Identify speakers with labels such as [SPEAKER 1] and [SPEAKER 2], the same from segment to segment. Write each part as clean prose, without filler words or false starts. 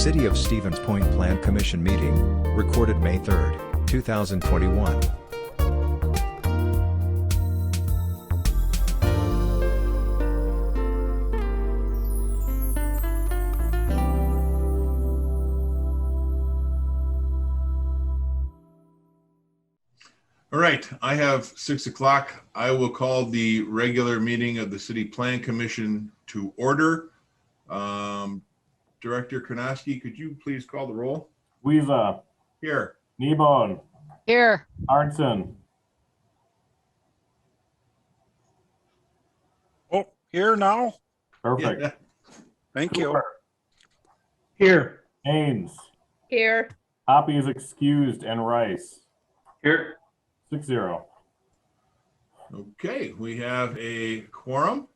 [SPEAKER 1] City of Stevens Point Plan Commission meeting, recorded May 3, 2021.
[SPEAKER 2] All right, I have 6 o'clock. I will call the regular meeting of the City Plan Commission to order. Director Karnowski, could you please call the roll?
[SPEAKER 3] Weeza.
[SPEAKER 2] Here.
[SPEAKER 3] Kneebone.
[SPEAKER 4] Here.
[SPEAKER 3] Arnson.
[SPEAKER 5] Oh, here now?
[SPEAKER 3] Perfect.
[SPEAKER 2] Yeah.
[SPEAKER 5] Thank you.
[SPEAKER 3] Cooper.
[SPEAKER 6] Here.
[SPEAKER 3] Haynes.
[SPEAKER 4] Here.
[SPEAKER 3] Hoppy is excused and Rice.
[SPEAKER 6] Here.
[SPEAKER 3] 6-0.
[SPEAKER 2] Okay, we have a quorum.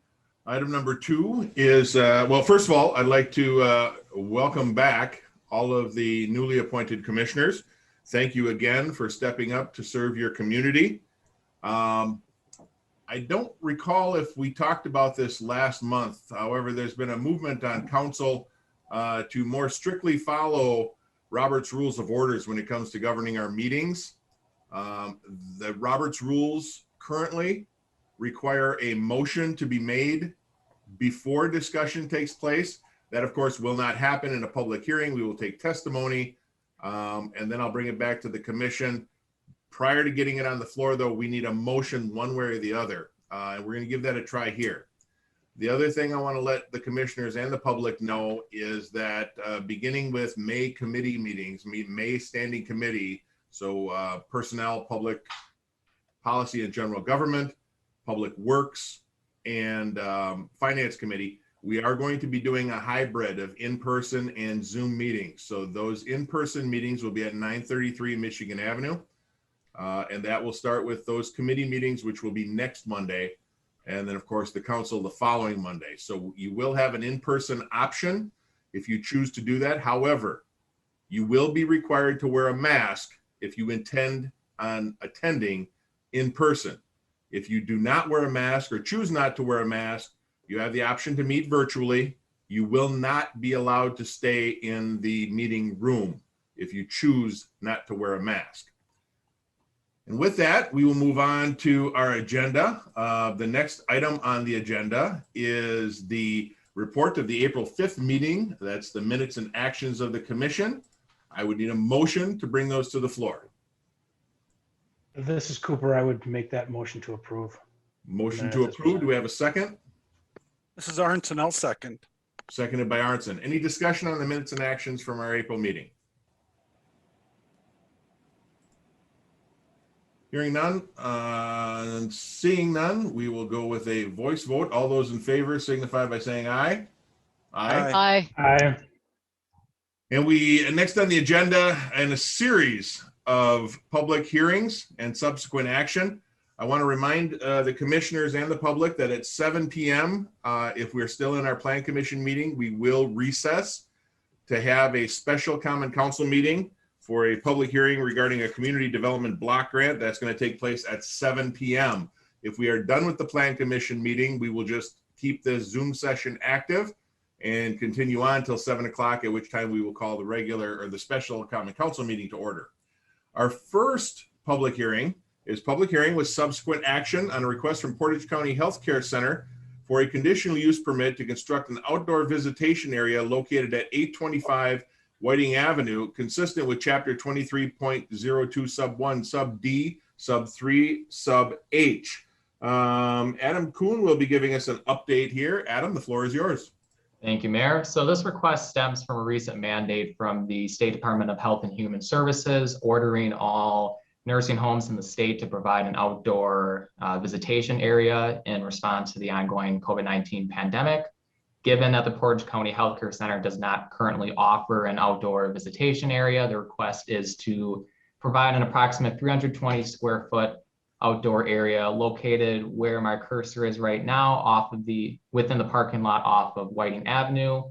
[SPEAKER 2] Item number 2 is, well, first of all, I'd like to welcome back all of the newly appointed commissioners. Thank you again for stepping up to serve your community. I don't recall if we talked about this last month. However, there's been a movement on council to more strictly follow Robert's Rules of Orders when it comes to governing our meetings. The Robert's Rules currently require a motion to be made before discussion takes place. That, of course, will not happen in a public hearing. We will take testimony, and then I'll bring it back to the commission. Prior to getting it on the floor, though, we need a motion one way or the other, and we're going to give that a try here. The other thing I want to let the commissioners and the public know is that beginning with May committee meetings, May standing committee, so personnel, public policy and general government, public works, and finance committee, we are going to be doing a hybrid of in-person and Zoom meetings. So those in-person meetings will be at 933 Michigan Avenue. And that will start with those committee meetings, which will be next Monday. And then, of course, the council the following Monday. So you will have an in-person option if you choose to do that. However, you will be required to wear a mask if you intend on attending in person. If you do not wear a mask or choose not to wear a mask, you have the option to meet virtually. You will not be allowed to stay in the meeting room if you choose not to wear a mask. And with that, we will move on to our agenda. The next item on the agenda is the report of the April 5th meeting. That's the minutes and actions of the commission. I would need a motion to bring those to the floor.
[SPEAKER 6] This is Cooper. I would make that motion to approve.
[SPEAKER 2] Motion to approve. Do we have a second?
[SPEAKER 5] This is Arnson, I'll second.
[SPEAKER 2] Seconded by Arnson. Any discussion on the minutes and actions from our April meeting? Hearing none, and seeing none, we will go with a voice vote. All those in favor signify by saying aye.
[SPEAKER 5] Aye.
[SPEAKER 6] Aye.
[SPEAKER 2] And we, next on the agenda, and a series of public hearings and subsequent action. I want to remind the commissioners and the public that at 7 p.m., if we're still in our Plan Commission meeting, we will recess to have a special Common Council meeting for a public hearing regarding a community development block grant. That's going to take place at 7 p.m. If we are done with the Plan Commission meeting, we will just keep this Zoom session active and continue on until 7 o'clock, at which time we will call the regular or the special Common Council meeting to order. Our first public hearing is public hearing with subsequent action on a request from Portage County Healthcare Center for a conditional use permit to construct an outdoor visitation area located at 825 Whiting Avenue, consistent with Chapter 23.02 Sub 1, Sub D, Sub 3, Sub H. Adam Kuhn will be giving us an update here. Adam, the floor is yours.
[SPEAKER 7] Thank you, Mayor. So this request stems from a recent mandate from the State Department of Health and Human Services, ordering all nursing homes in the state to provide an outdoor visitation area in response to the ongoing COVID-19 pandemic. Given that the Portage County Healthcare Center does not currently offer an outdoor visitation area, the request is to provide an approximate 320 square foot outdoor area located where my cursor is right now, within the parking lot off of Whiting Avenue.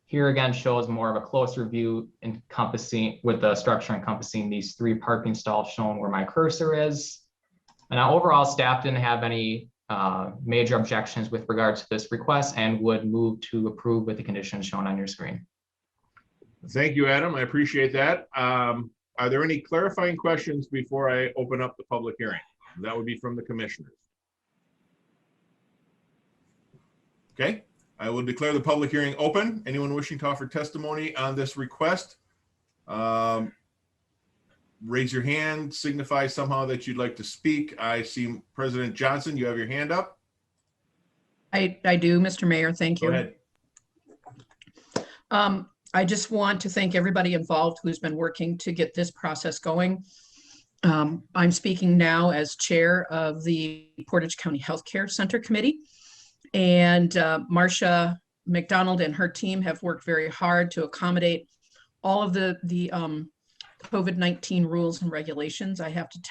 [SPEAKER 7] Here again shows more of a closer view with the structure encompassing these 3 parking stalls shown where my cursor is. And now overall, staff didn't have any major objections with regards to this request and would move to approve with the conditions shown on your screen.
[SPEAKER 2] Thank you, Adam. I appreciate that. Are there any clarifying questions before I open up the public hearing? That would be from the commissioners. Okay, I will declare the public hearing open. Anyone wishing to offer testimony on this request, raise your hand, signify somehow that you'd like to speak. I see President Johnson, you have your hand up.
[SPEAKER 4] I do, Mr. Mayor. Thank
[SPEAKER 2] Go
[SPEAKER 4] you.
[SPEAKER 2] ahead.
[SPEAKER 4] I just want to thank everybody involved who's been working to get this process going. I'm speaking now as chair of the Portage County Healthcare Center Committee. And Marcia McDonald and her team have worked very hard to accommodate all of the COVID-19 rules and regulations. I have to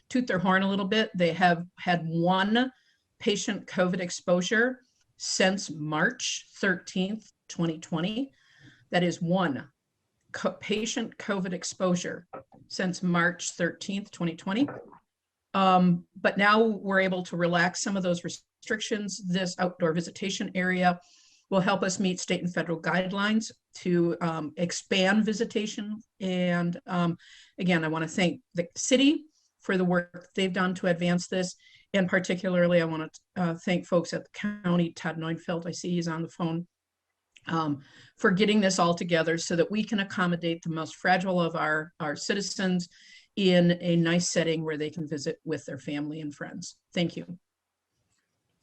[SPEAKER 4] toot their horn a little bit. They have had one patient COVID exposure since March 13th, 2020. That is one patient COVID exposure since March 13th, 2020. But now we're able to relax some of those restrictions. This outdoor visitation area will help us meet state and federal guidelines to expand visitation. And again, I want to thank the city for the work they've done to advance this. And particularly, I want to thank folks at the county, Todd Neufeld, I see he's on the phone, for getting this all together so that we can accommodate the most fragile of our citizens in a nice setting where they can visit with their family and friends. Thank you.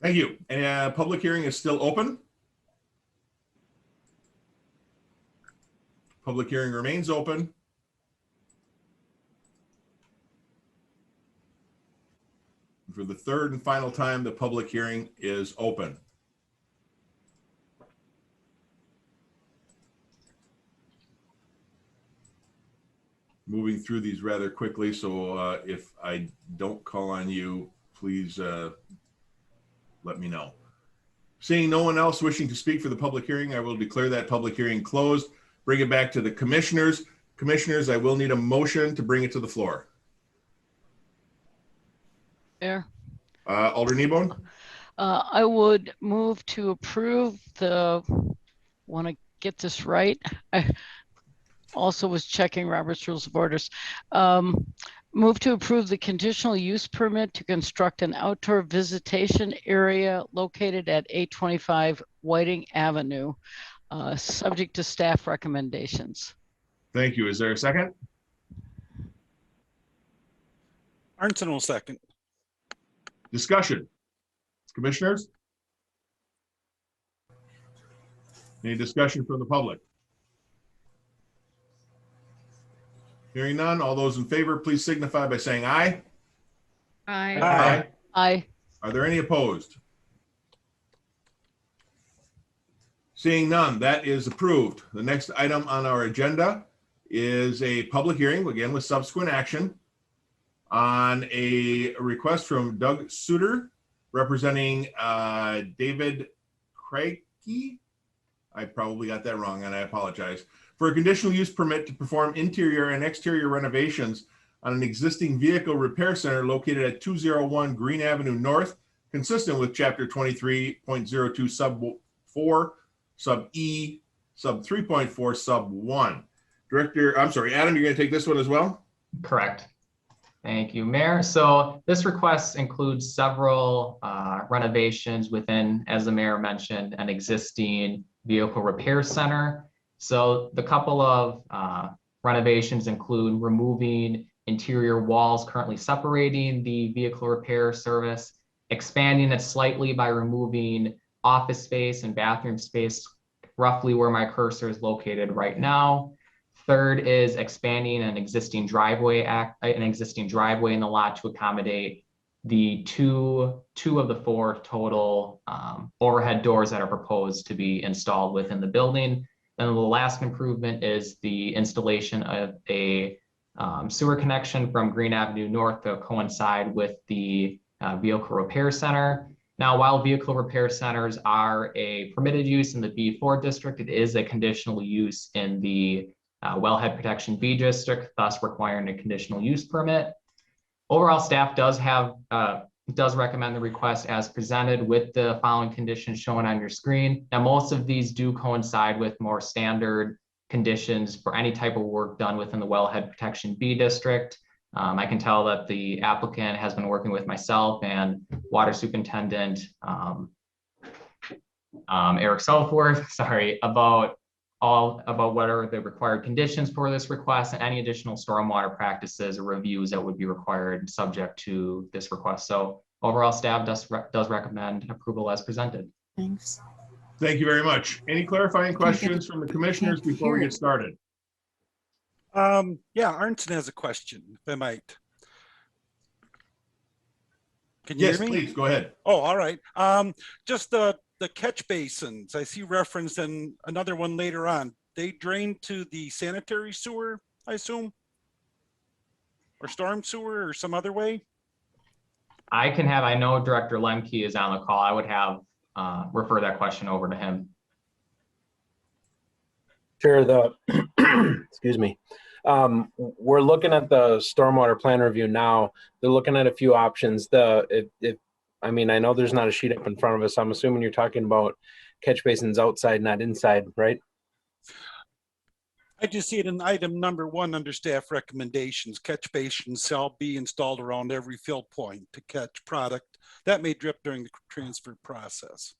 [SPEAKER 2] Thank you. And public hearing is still open. Public hearing remains open. For the third and final time, the public hearing is open. Moving through these rather quickly, so if I don't call on you, please let me know. Seeing no one else wishing to speak for the public hearing, I will declare that public hearing closed. Bring it back to the commissioners. Commissioners, I will need a motion to bring it to the floor.
[SPEAKER 8] Mayor,
[SPEAKER 2] Alder Kneebone?
[SPEAKER 8] I would move to approve want to get this right. I also was checking Robert's Rules of Orders. Move to approve the conditional use permit to construct an outdoor visitation area located at 825 Whiting Avenue, subject to staff recommendations.
[SPEAKER 2] Thank you. Is there a second?
[SPEAKER 5] Arnton will second.
[SPEAKER 2] Discussion. Commissioners? Any discussion from the public? Hearing none, all those in favor, please signify by saying aye.
[SPEAKER 4] Aye.
[SPEAKER 8] Aye.
[SPEAKER 2] Are there any opposed? Seeing none, that is approved. The next item on our agenda is a public hearing, again with subsequent action, on a request from Doug Suter representing David Craigie. I probably got that wrong and I apologize. For a conditional use permit to perform interior and exterior renovations on an existing vehicle repair center located at 201 Green Avenue North, consistent with Chapter 23.02 Sub 4, Sub E, Sub 3.4, Sub 1. Adam, you're going to take this one as well?
[SPEAKER 7] Correct. Thank you, Mayor. So this request includes several renovations within, as the mayor mentioned, an existing vehicle repair center. So the couple of renovations include removing interior walls currently separating the vehicle repair service, expanding it slightly by removing office space and bathroom space roughly where my cursor is located right now. Third is expanding an existing driveway in the lot to accommodate the two of the four total overhead doors that are proposed to be installed within the building. Then the last improvement is the installation of a sewer connection from Green Avenue North to coincide with the vehicle repair center. Now, while vehicle repair centers are a permitted use in the B4 district, it is a conditional use in the Wellhead Protection B district, thus requiring a conditional use permit. Overall, staff does recommend the request as presented with the following conditions shown on your screen. Now, most of these do coincide with more standard conditions for any type of work done within the Wellhead Protection B District. I can tell that the applicant has been working with myself and Water Superintendent Eric Southworth, about what are the required conditions for this request and any additional stormwater practices or reviews that would be required subject to this request. So overall, staff does recommend approval as presented.
[SPEAKER 9] Thanks.
[SPEAKER 2] Thank you very much. Any clarifying questions from the commissioners before we get started?
[SPEAKER 5] Yeah, Arnson has a question, if I might. Can you
[SPEAKER 2] Yes,
[SPEAKER 5] hear me?
[SPEAKER 2] please, go ahead.
[SPEAKER 5] Oh, all right. Just the catch basins, I see referenced in another one later on. They drain to the sanitary sewer, I assume? Or storm sewer or some other way?
[SPEAKER 7] I know Director Lemke is on the call. I would have refer that question over to him.
[SPEAKER 10] Sure. Excuse me. We're looking at the stormwater plan review now. They're looking at a few options. I mean, I know there's not a sheet up in front of us. I'm assuming you're talking about catch basins outside, not inside, right?
[SPEAKER 5] I just see it in item number 1 under staff recommendations. Catch basins shall be installed around every fill point to catch product that may drip during the transfer process.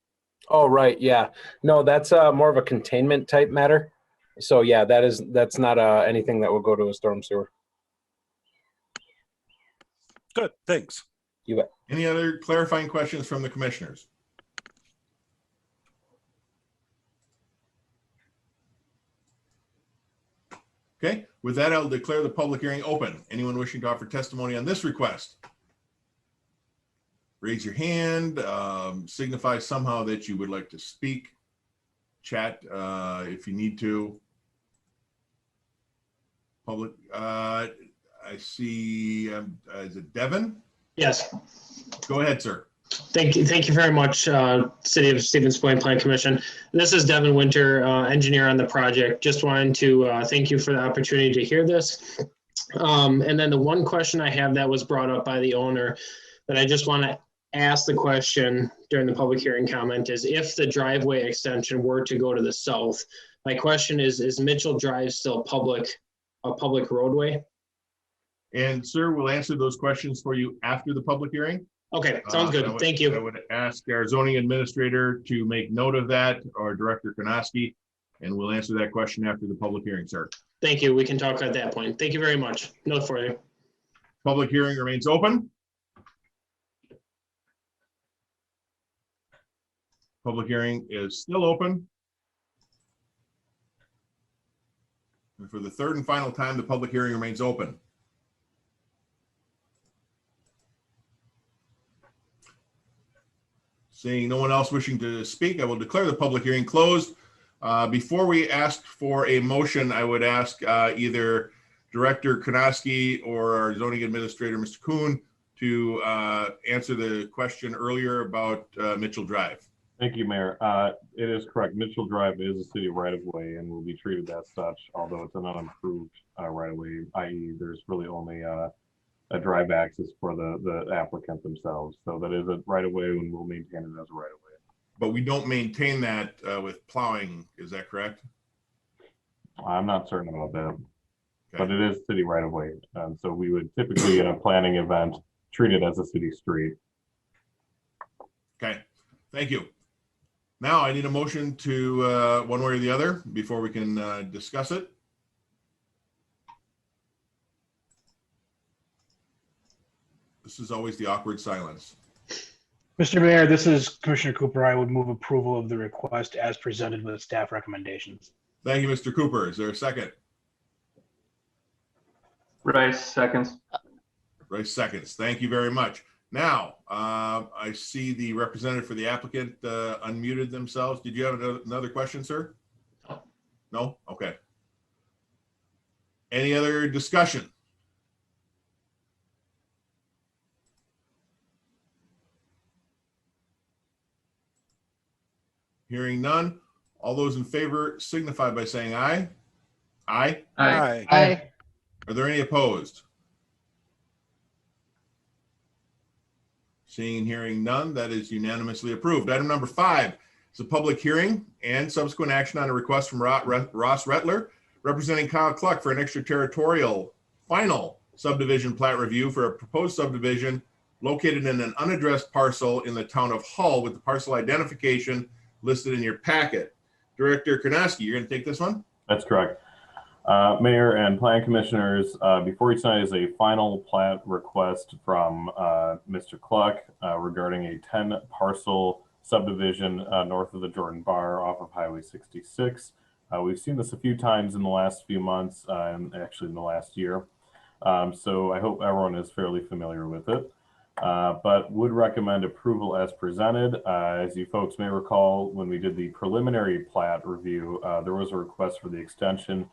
[SPEAKER 10] Oh, right. Yeah. No, that's more of a containment type matter. So yeah, that's not anything that will go to a storm sewer.
[SPEAKER 5] Good, thanks.
[SPEAKER 10] You bet.
[SPEAKER 2] Any other clarifying questions from the commissioners? Okay, with that, I'll declare the public hearing open. Anyone wishing to offer testimony on this request? Raise your hand, signify somehow that you would like to speak. Chat if you need to. Public, I see, is it Devin?
[SPEAKER 11] Yes.
[SPEAKER 2] Go ahead, sir.
[SPEAKER 11] Thank you very much, City of Stevens Point Plan Commission. This is Devin Winter, engineer on the project. Just wanted to thank you for the opportunity to hear this. And then the one question I have that was brought up by the owner that I just want to ask the question during the public hearing comment is if the driveway extension were to go to the south, my question is Mitchell Drive still a public roadway?
[SPEAKER 2] And sir, we'll answer those questions for you after the public hearing.
[SPEAKER 11] Okay, sounds good. Thank you.
[SPEAKER 2] I would ask our zoning administrator to make note of that, or Director Konoski, and we'll answer that question after the public hearing, sir.
[SPEAKER 11] Thank you. We can talk at that point. Thank you very much. No further.
[SPEAKER 2] Public hearing remains open. Public hearing is still open. And for the third and final time, the public hearing remains open. Seeing no one else wishing to speak, I will declare the public hearing closed. Before we ask for a motion, I would ask either Director Konoski or our zoning administrator, Mr. Kuhn, to answer the question earlier about Mitchell Drive.
[SPEAKER 3] Thank you, Mayor. It is correct. Mitchell Drive is a city right-of-way and will be treated as such, although it's an unimproved right-of-way, i.e. there's really only a drive access for the applicant themselves. So that is a right-of-way and we'll maintain it as a right-of-way.
[SPEAKER 2] But we don't maintain that with plowing, is that correct?
[SPEAKER 3] I'm not certain about that,
[SPEAKER 2] Okay.
[SPEAKER 3] but it is city right-of-way. So we would typically in a planning event, treat it as a city street.
[SPEAKER 2] Okay, thank you. Now I need a motion to one way or the other before we can discuss it. This is always the awkward silence.
[SPEAKER 6] Mr. Mayor, this is Commissioner Cooper. I would move approval of the request as presented with staff recommendations.
[SPEAKER 2] Thank you, Mr. Cooper. Is there a second?
[SPEAKER 12] Rice, seconds.
[SPEAKER 2] Rice seconds. Thank you very much. Now, I see the representative for the applicant unmuted themselves. Did you have another question, sir? No? Okay. Any other discussion? Hearing none. All those in favor signify by saying aye. Aye.
[SPEAKER 5] Aye.
[SPEAKER 8] Aye.
[SPEAKER 2] Are there any opposed? Seeing and hearing none, that is unanimously approved. Item number 5 is a public hearing and subsequent action on a request from Ross Rettler representing Kyle Cluck for an extraterritorial final subdivision plat review for a proposed subdivision located in an unaddressed parcel in the town of Hull with the parcel identification listed in your packet. Director Karnowski, you're going to take this one?
[SPEAKER 3] That's correct. Mayor and Plan Commissioners, before you tonight is a final plat request from Mr. Cluck regarding a 10 parcel subdivision north of the Jordan Bar off of Highway 66. We've seen this a few times in the last few months and actually in the last year. So I hope everyone is fairly familiar with it, but would recommend approval as presented. As you folks may recall, when we did the preliminary plat review, there was a request for the extension,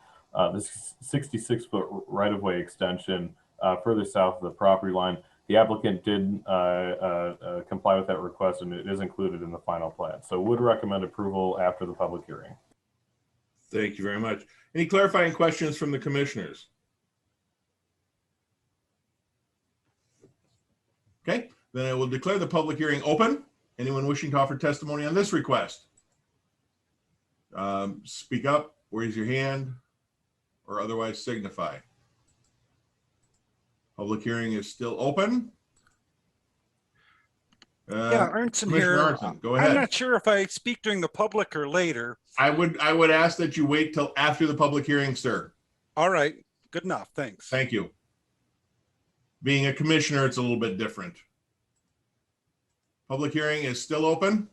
[SPEAKER 3] this 66-foot right-of-way extension further south of the property line. The applicant did comply with that request, and it is included in the final plat. So would recommend approval after the public hearing.
[SPEAKER 2] Thank you very much. Any clarifying questions from the commissioners? Okay, then I will declare the public hearing open. Anyone wishing to offer testimony on this request? Speak up, raise your hand, or otherwise signify. Public hearing is still open.
[SPEAKER 5] Yeah, Arnson
[SPEAKER 2] Commissioner
[SPEAKER 5] here.
[SPEAKER 2] Arnson, go ahead.
[SPEAKER 5] I'm not sure if I speak during the public or later.
[SPEAKER 2] I would ask that you wait till after the public hearing, sir.
[SPEAKER 5] All right, good enough, thanks.
[SPEAKER 2] Thank you. Being a commissioner, it's a little bit different. Public hearing is still open.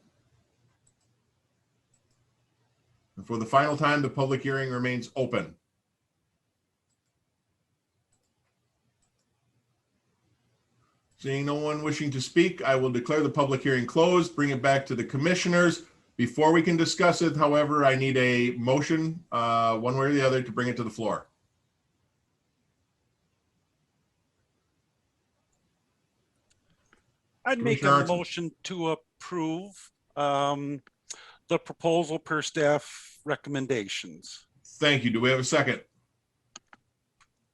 [SPEAKER 2] And for the final time, the public hearing remains open. Seeing no one wishing to speak, I will declare the public hearing closed, bring it back to the commissioners. Before we can discuss it, however, I need a motion, one way or the other, to bring it to the floor.
[SPEAKER 5] I'd make
[SPEAKER 2] Commissioner
[SPEAKER 5] a
[SPEAKER 2] Arnson.
[SPEAKER 5] motion to approve the proposal per staff recommendations.
[SPEAKER 2] Thank you. Do we have a second?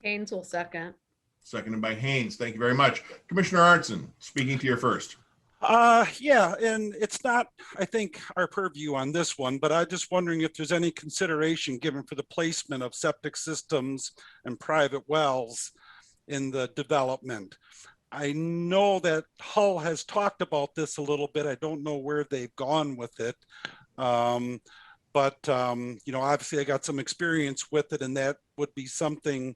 [SPEAKER 9] Haynes will second.
[SPEAKER 2] Seconded by Haynes. Thank you very much. Commissioner Arnson, speaking to your first.
[SPEAKER 5] Yeah, and it's not, I think, our purview on this one, but I'm just wondering if there's any consideration given for the placement of septic systems and private wells in the development. I know that Hull has talked about this a little bit. I don't know where they've gone with it. But you know, obviously I got some experience with it, and that would be something,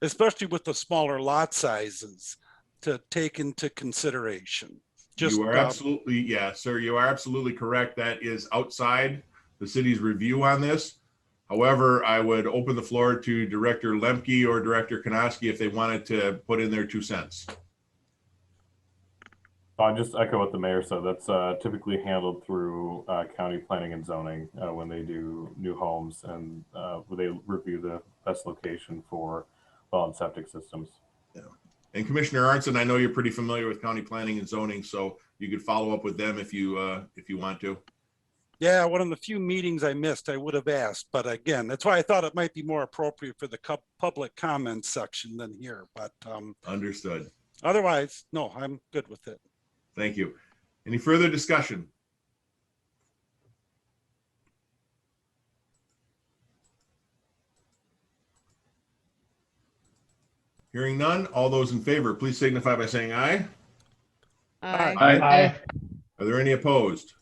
[SPEAKER 5] especially with the smaller lot sizes, to take into consideration. Just,
[SPEAKER 2] you are absolutely, yeah, sir, you are absolutely correct. That is outside the city's review on this. However, I would open the floor to Director Lemke or Director Karnowski if they wanted to put in their 2 cents.
[SPEAKER 3] I'll just echo what the mayor said. That's typically handled through county planning and zoning when they do new homes, and they review the best location for well and septic systems.
[SPEAKER 2] Yeah. And Commissioner Arnson, I know you're pretty familiar with county planning and zoning, so you could follow up with them if you want to.
[SPEAKER 5] yeah, one of the few meetings I missed, I would have asked, but again, that's why I thought it might be more appropriate for the public comment section than here. But
[SPEAKER 2] understood.
[SPEAKER 5] Otherwise, no, I'm good with it.
[SPEAKER 2] Thank you. Any further discussion? Hearing none, all those in favor, please signify by saying aye.
[SPEAKER 9] Aye.
[SPEAKER 6] Aye.
[SPEAKER 2] Are there any opposed?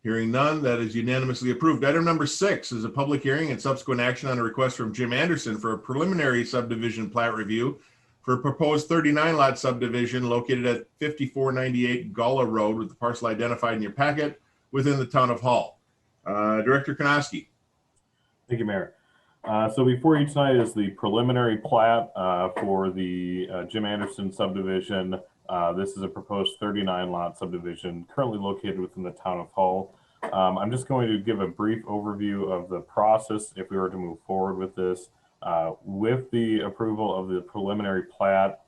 [SPEAKER 2] Hearing none, that is unanimously approved. Item number 6 is a public hearing and subsequent action on a request from Jim Anderson for a preliminary subdivision plat review for a proposed 39 lot subdivision located at 5498 Gullah Road with the parcel identified in your packet within the town of Hull. Director Karnowski.
[SPEAKER 3] Thank you, Mayor. So before you tonight is the preliminary plat for the Jim Anderson subdivision. This is a proposed 39 lot subdivision currently located within the town of Hull. I'm just going to give a brief overview of the process if we were to move forward with this. With the approval of the preliminary plat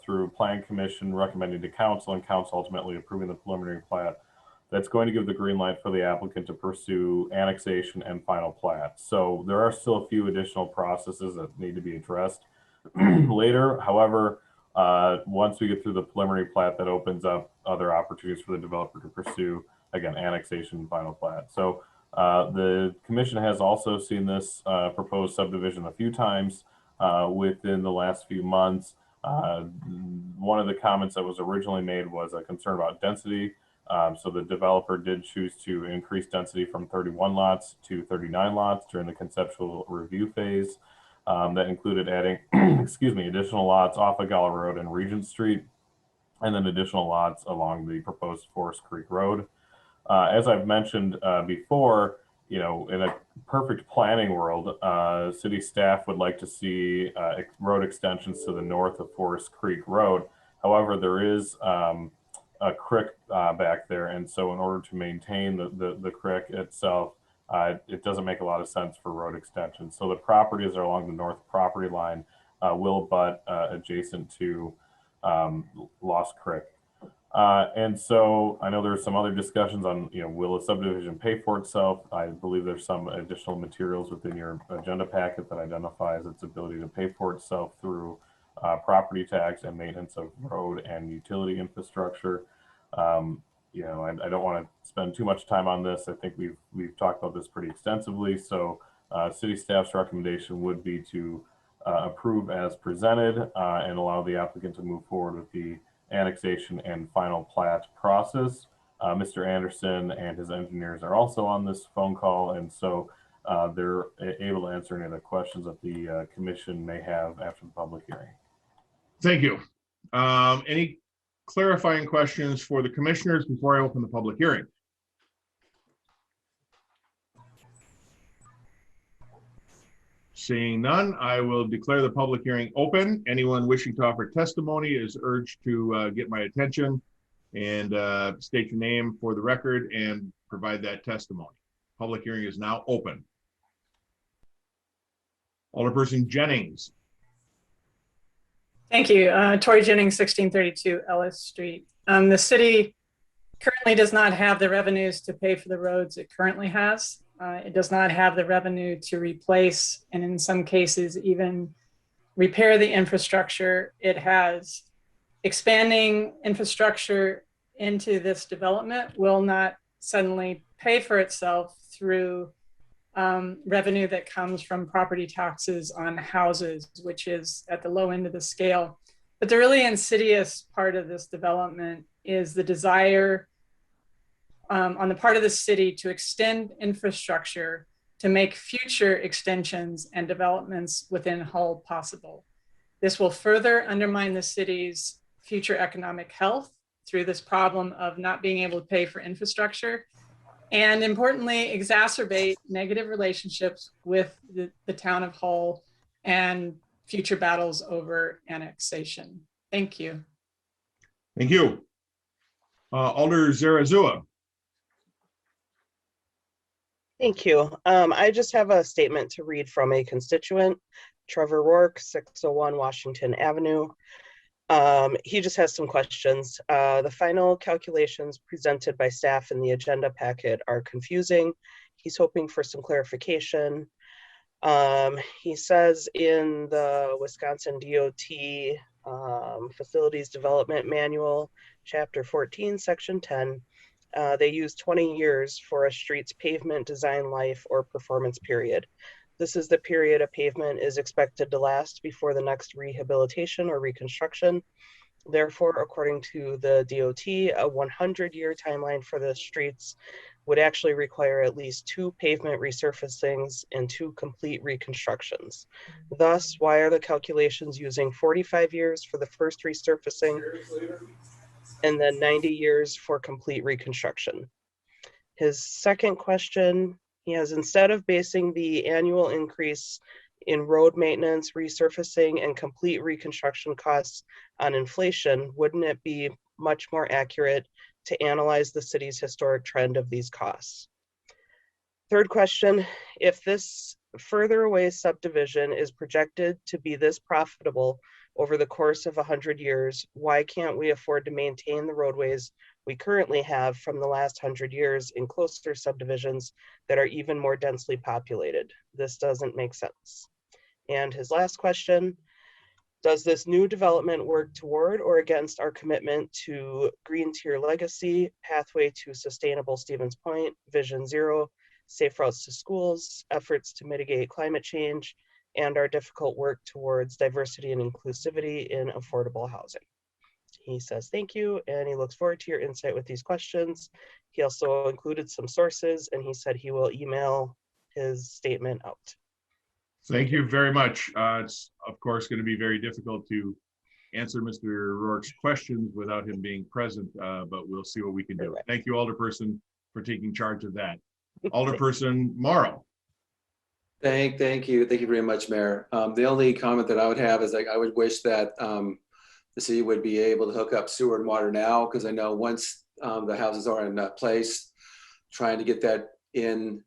[SPEAKER 3] through Plan Commission recommending to council and council ultimately approving the preliminary plat, that's going to give the green light for the applicant to pursue annexation and final plat. So there are still a few additional processes that need to be addressed later. However, once we get through the preliminary plat, that opens up other opportunities for the developer to pursue, again, annexation and final plat. So The commission has also seen this proposed subdivision a few times within the last few months. One of the comments that was originally made was a concern about density. So the developer did choose to increase density from 31 lots to 39 lots during the conceptual review phase. That included adding, additional lots off of Gala Road and Regent Street, and then additional lots along the proposed Forest Creek Road. As I've mentioned before, in a perfect planning world, city staff would like to see road extensions to the north of Forest Creek Road. However, there is a creek back there, and so in order to maintain the creek itself, it doesn't make a lot of sense for road extensions. So the properties are along the north property line will butt adjacent to Lost Creek. And so I know there's some other discussions on, will a subdivision pay for itself? I believe there's some additional materials within your agenda packet that identifies its ability to pay for itself through property tax and maintenance of road and utility infrastructure. I don't want to spend too much time on this. I think we've talked about this pretty extensively. So city staff's recommendation would be to approve as presented and allow the applicant to move forward with the annexation and final plat process. Mr. Anderson and his engineers are also on this phone call, and so they're able to answer any of the questions that the commission may have after the public hearing.
[SPEAKER 2] Thank you. Any clarifying questions for the commissioners before I open the public hearing? Seeing none, I will declare the public hearing open. Anyone wishing to offer testimony is urged to get my attention and state your name for the record and provide that testimony. Public hearing is now open. Alderperson Jennings.
[SPEAKER 12] Thank you. Tori Jennings, 1632 Ellis Street. The city currently does not have the revenues to pay for the roads it currently has. It does not have the revenue to replace, and in some cases, even repair the infrastructure it has. Expanding infrastructure into this development will not suddenly pay for itself through revenue that comes from property taxes on houses, which is at the low end of the scale. But the really insidious part of this development is the desire on the part of the city to extend infrastructure to make future extensions and developments within Hull possible. This will further undermine the city's future economic health through this problem of not being able to pay for infrastructure, and importantly, exacerbate negative relationships with the town of Hull and future battles over annexation. Thank you.
[SPEAKER 2] Thank you. Alder Zarazua.
[SPEAKER 9] Thank you. I just have a statement to read from a constituent, Trevor Rourke, 601 Washington Avenue. He just has some questions. The final calculations presented by staff in the agenda packet are confusing. He's hoping for some clarification. He says in the Wisconsin DOT Facilities Development Manual, Chapter 14, Section 10, they use 20 years for a street's pavement design life or performance period. This is the period a pavement is expected to last before the next rehabilitation or reconstruction. Therefore, according to the DOT, a 100-year timeline for the streets would actually require at least 2 pavement resurfacings and 2 complete reconstructions. Thus, why are the calculations using 45 years for the first resurfacing and then 90 years for complete reconstruction? His second question, he has, instead of basing the annual increase in road maintenance, resurfacing, and complete reconstruction costs on inflation, wouldn't it be much more accurate to analyze the city's historic trend of these costs? Third question, if this further away subdivision is projected to be this profitable over the course of 100 years, why can't we afford to maintain the roadways we currently have from the last 100 years in closer subdivisions that are even more densely populated? This doesn't make sense. And his last question, does this new development work toward or against our commitment to Green Tier Legacy, Pathway to Sustainable Stevens Point, Vision Zero, safe routes to schools, efforts to mitigate climate change, and our difficult work towards diversity and inclusivity in affordable housing. He says thank you, and he looks forward to your insight with these questions. He also included some sources, and he said he will email his statement out.
[SPEAKER 2] Thank you very much. It's of course going to be very difficult to answer Mr. Rourke's questions without him being present, but we'll see what we can do.
[SPEAKER 9] Correct.
[SPEAKER 2] Thank you, Alderperson, for taking charge of that. Alderperson Morrow.
[SPEAKER 13] Thank you very much, Mayor. The only comment that I would have is like I would wish that the city would be able to hook up sewer and water now, because I know once the houses are in place, trying to get that in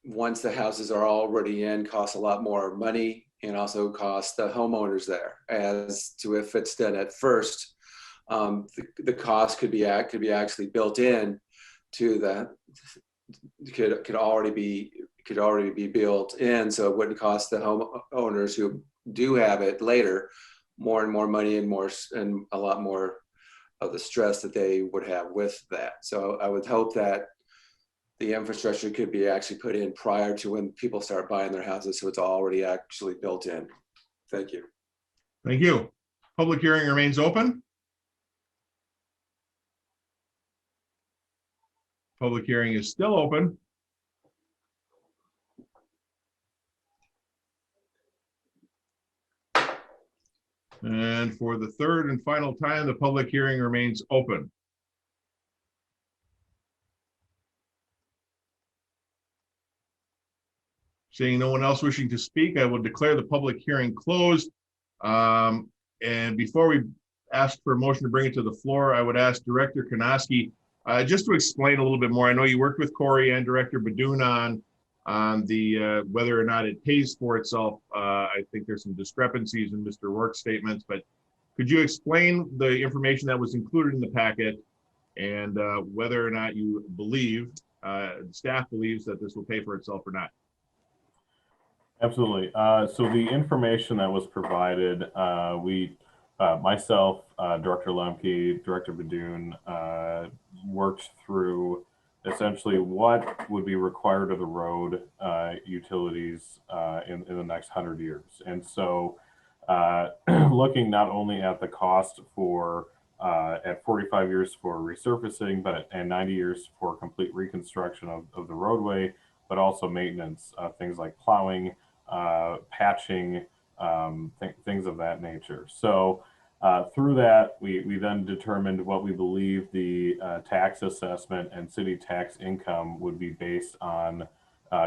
[SPEAKER 13] once the houses are already in costs a lot more money, and also costs the homeowners there. As to if it's done at first, the cost could be actually built in to the could already be built in, so it wouldn't cost the homeowners who do have it later more and more money and a lot more of the stress that they would have with that. So I would hope that the infrastructure could be actually put in prior to when people start buying their houses, so it's already actually built in. Thank you.
[SPEAKER 2] Thank you. Public hearing remains open. Public hearing is still open. And for the third and final time, the public hearing remains open. Seeing no one else wishing to speak, I will declare the public hearing closed. And before we ask for a motion to bring it to the floor, I would ask Director Kanoski just to explain a little bit more. I know you worked with Corey and Director Badoon on the whether or not it pays for itself. I think there's some discrepancies in Mr. Rourke's statements, but could you explain the information that was included in the packet and whether or not you believe, staff believes that this will pay for itself or not?
[SPEAKER 3] Absolutely. So the information that was provided, myself, Director Lemke, Director Badoon, worked through essentially what would be required of the road utilities in the next 100 years. And so looking not only at the cost for at 45 years for resurfacing, and 90 years for complete reconstruction of the roadway, but also maintenance, things like plowing, patching, things of that nature. So through that, we then determined what we believe the tax assessment and city tax income would be based on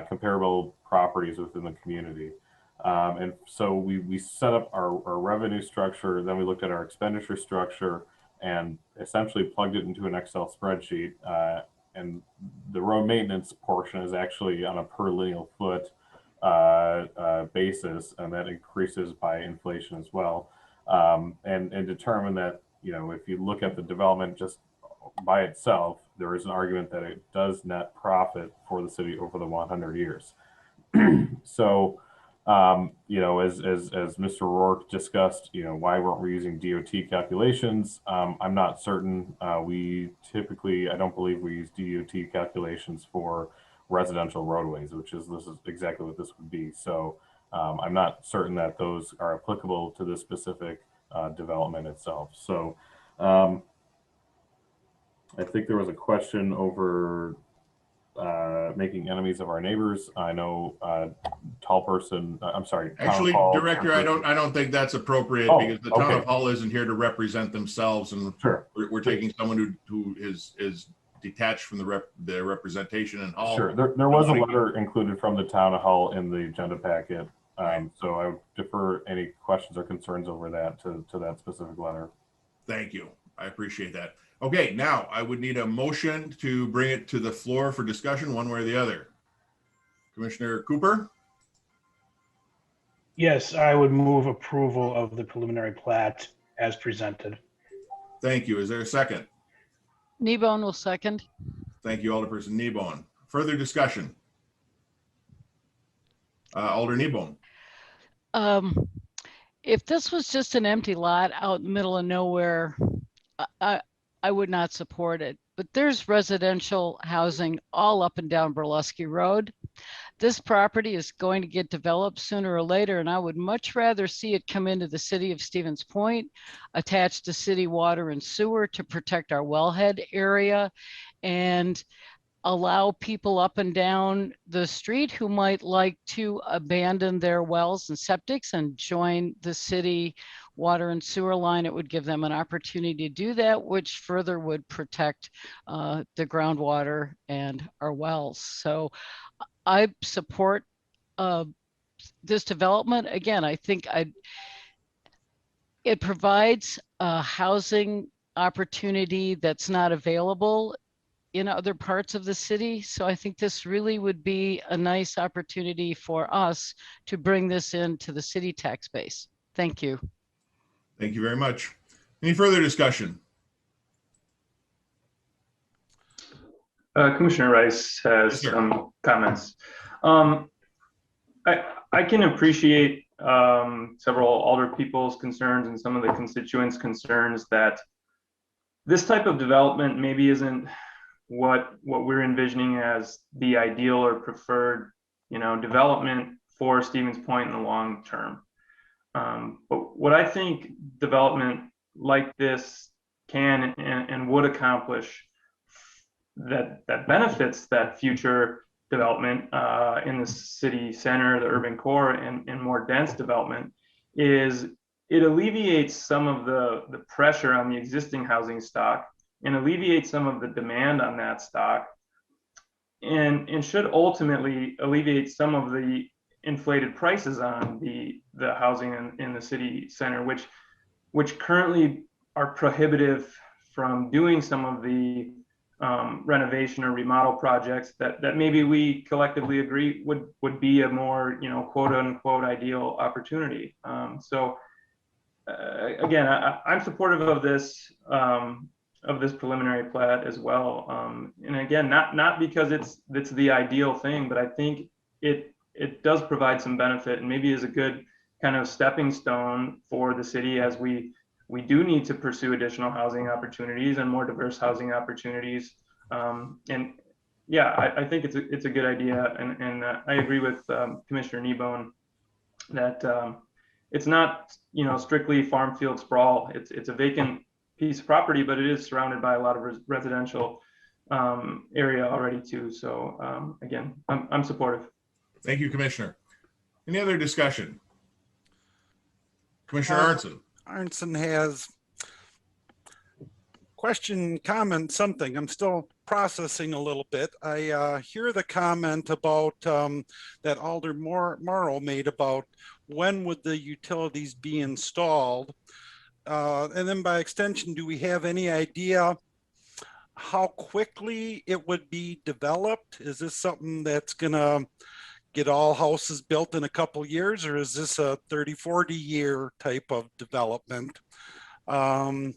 [SPEAKER 3] comparable properties within the community. And so we set up our revenue structure, then we looked at our expenditure structure and essentially plugged it into an Excel spreadsheet. And the road maintenance portion is actually on a per lineal foot basis, and that increases by inflation as well. And determine that, if you look at the development just by itself, there is an argument that it does net profit for the city over the 100 years. So, as Mr. Rourke discussed, why weren't we using DOT calculations? I'm not certain. I don't believe we use DOT calculations for residential roadways, this is exactly what this would be. So I'm not certain that those are applicable to this specific development itself. So I think there was a question over making enemies of our neighbors. I know
[SPEAKER 2] Actually, Director, I don't think that's appropriate because the town of Hull isn't here to represent themselves, and
[SPEAKER 3] sure,
[SPEAKER 2] we're taking someone who is detached from the representation in Hull.
[SPEAKER 3] Sure, there was a letter included from the town of Hull in the agenda packet. So I would defer any questions or concerns over that to that specific letter.
[SPEAKER 2] Thank you. I appreciate that. Okay, now I would need a motion to bring it to the floor for discussion one way or the other. Commissioner Cooper?
[SPEAKER 6] Yes, I would move approval of the preliminary plat as presented.
[SPEAKER 2] Thank you. Is there a second?
[SPEAKER 8] Kneebone will second.
[SPEAKER 2] Thank you, Alderperson Kneebone. Further discussion? Alder Kneebone.
[SPEAKER 8] If this was just an empty lot out in the middle of nowhere, I would not support it. But there's residential housing all up and down Burlesky Road. This property is going to get developed sooner or later, and I would much rather see it come into the city of Stevens Point, attached to city water and sewer to protect our wellhead area, and allow people up and down the street who might like to abandon their wells and septics and join the city water and sewer line. It would give them an opportunity to do that, which further would protect the groundwater and our wells. So I support this development. Again, I think it provides a housing opportunity that's not available in other parts of the city. So I think this really would be a nice opportunity for us to bring this into the city tax base. Thank you.
[SPEAKER 2] Thank you very much. Any further discussion?
[SPEAKER 14] Commissioner Rice has some comments. I can appreciate several older people's concerns and some of the constituents' concerns that this type of development maybe isn't what we're envisioning as the ideal or preferred, development for Stevens Point in the long term. But what I think development like this can and would accomplish that benefits that future development in the city center, the urban core, and more dense development is it alleviates some of the pressure on the existing housing stock and alleviate some of the demand on that stock, and should ultimately alleviate some of the inflated prices on the housing in the city center, which currently are prohibitive from doing some of the renovation or remodel projects that maybe we collectively agree would be a more quote unquote ideal opportunity. So again, I'm supportive of this preliminary plat as well. And again, not because it's the ideal thing, but I think it does provide some benefit and maybe is a good kind of stepping stone for the city as we do need to pursue additional housing opportunities and more diverse housing opportunities. And yeah, I think it's a good idea. And I agree with Commissioner Kneebone that it's not, strictly farm field sprawl. It's a vacant piece of property, but it is surrounded by a lot of residential area already too. So again, I'm supportive.
[SPEAKER 2] Thank you, Commissioner. Any other discussion? Commissioner Arnson.
[SPEAKER 5] Arnson has question, comment, something. I'm still processing a little bit. I hear the comment about that Alder Morrow made about when would the utilities be installed? And then by extension, do we have any idea how quickly it would be developed? Is this something that's gonna get all houses built in a couple years, or is this a 30, 40 year type of development? I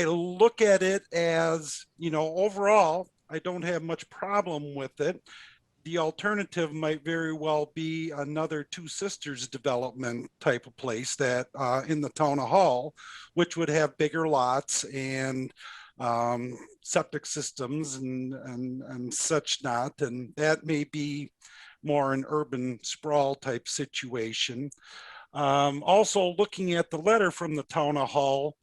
[SPEAKER 5] look at it as, overall, I don't have much problem with it. The alternative might very well be another Two Sisters development type of place that in the town hall, which would have bigger lots and septic systems and such not. And that may be more an urban sprawl type situation. Also looking at the letter from the town hall,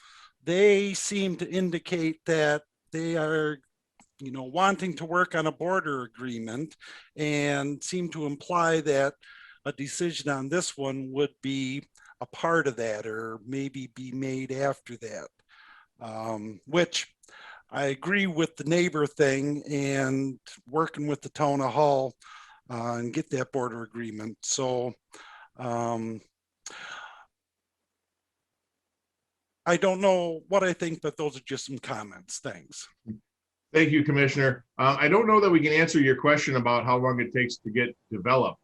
[SPEAKER 5] they seem to indicate that they are wanting to work on a border agreement and seem to imply that a decision on this one would be a part of that or maybe be made after that, which I agree with the neighbor thing and working with the town hall and get that border agreement. So I don't know what I think, but those are just some comments. Thanks.
[SPEAKER 2] Thank you, Commissioner. I don't know that we can answer your question about how long it takes to get developed.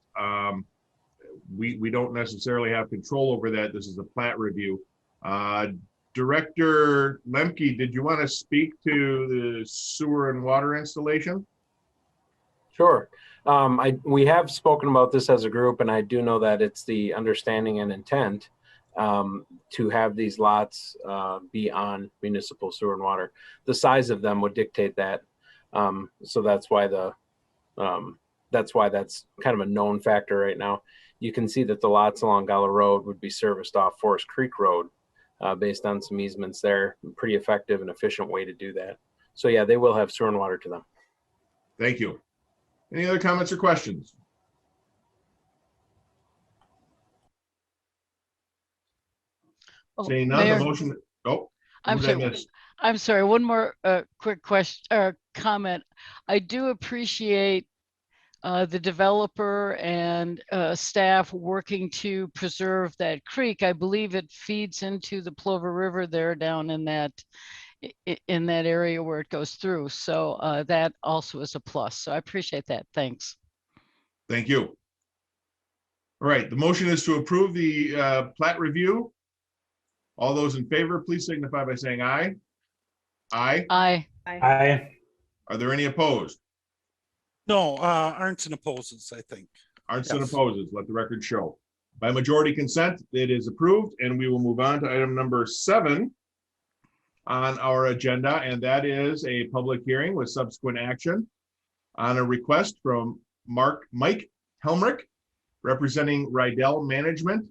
[SPEAKER 2] We don't necessarily have control over that. This is a plat review. Director Lemke, did you want to speak to the sewer and water installation?
[SPEAKER 10] Sure. We have spoken about this as a group, and I do know that it's the understanding and intent to have these lots be on municipal sewer and water. The size of them would dictate that. So that's why that's why that's kind of a known factor right now. You can see that the lots along Gala Road would be serviced off Forest Creek Road based on some easements there. Pretty effective and efficient way to do that. So yeah, they will have sewer and water to them.
[SPEAKER 2] Thank you. Any other comments or questions?
[SPEAKER 8] Oh,
[SPEAKER 2] Seeing none, the
[SPEAKER 8] Mayor,
[SPEAKER 2] motion. Oh,
[SPEAKER 8] I'm
[SPEAKER 2] who did I
[SPEAKER 8] sorry.
[SPEAKER 2] miss?
[SPEAKER 8] I'm sorry. One more quick question comment. I do appreciate the developer and staff working to preserve that creek. I believe it feeds into the Plover River there down in that area where it goes through. So that also is a plus. So I appreciate that. Thanks.
[SPEAKER 2] Thank you. All right, the motion is to approve the plat review. All those in favor, please signify by saying aye. Aye.
[SPEAKER 8] Aye.
[SPEAKER 6] Aye.
[SPEAKER 2] Are there any opposed?
[SPEAKER 5] No, Arnson opposes, I think.
[SPEAKER 2] Arnson
[SPEAKER 5] Yes.
[SPEAKER 2] opposes. Let the record show. By majority consent, it is approved, and we will move on to item number 7 on our agenda, and that is a public hearing with subsequent action on a request from Mike Helmrich, representing Rydell Management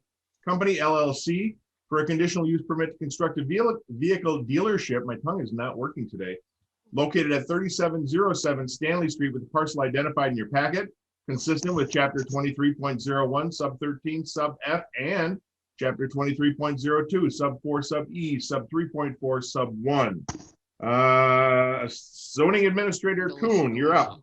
[SPEAKER 2] Company, LLC, for a conditional use permit to construct a vehicle dealership. My tongue is not working today. Located at 3707 Stanley Street with the parcel identified in your packet, consistent with chapter 23.01 sub 13 sub F and chapter 23.02 sub 4 sub E sub 3.4 sub 1. Zoning Administrator Kuhn, you're up.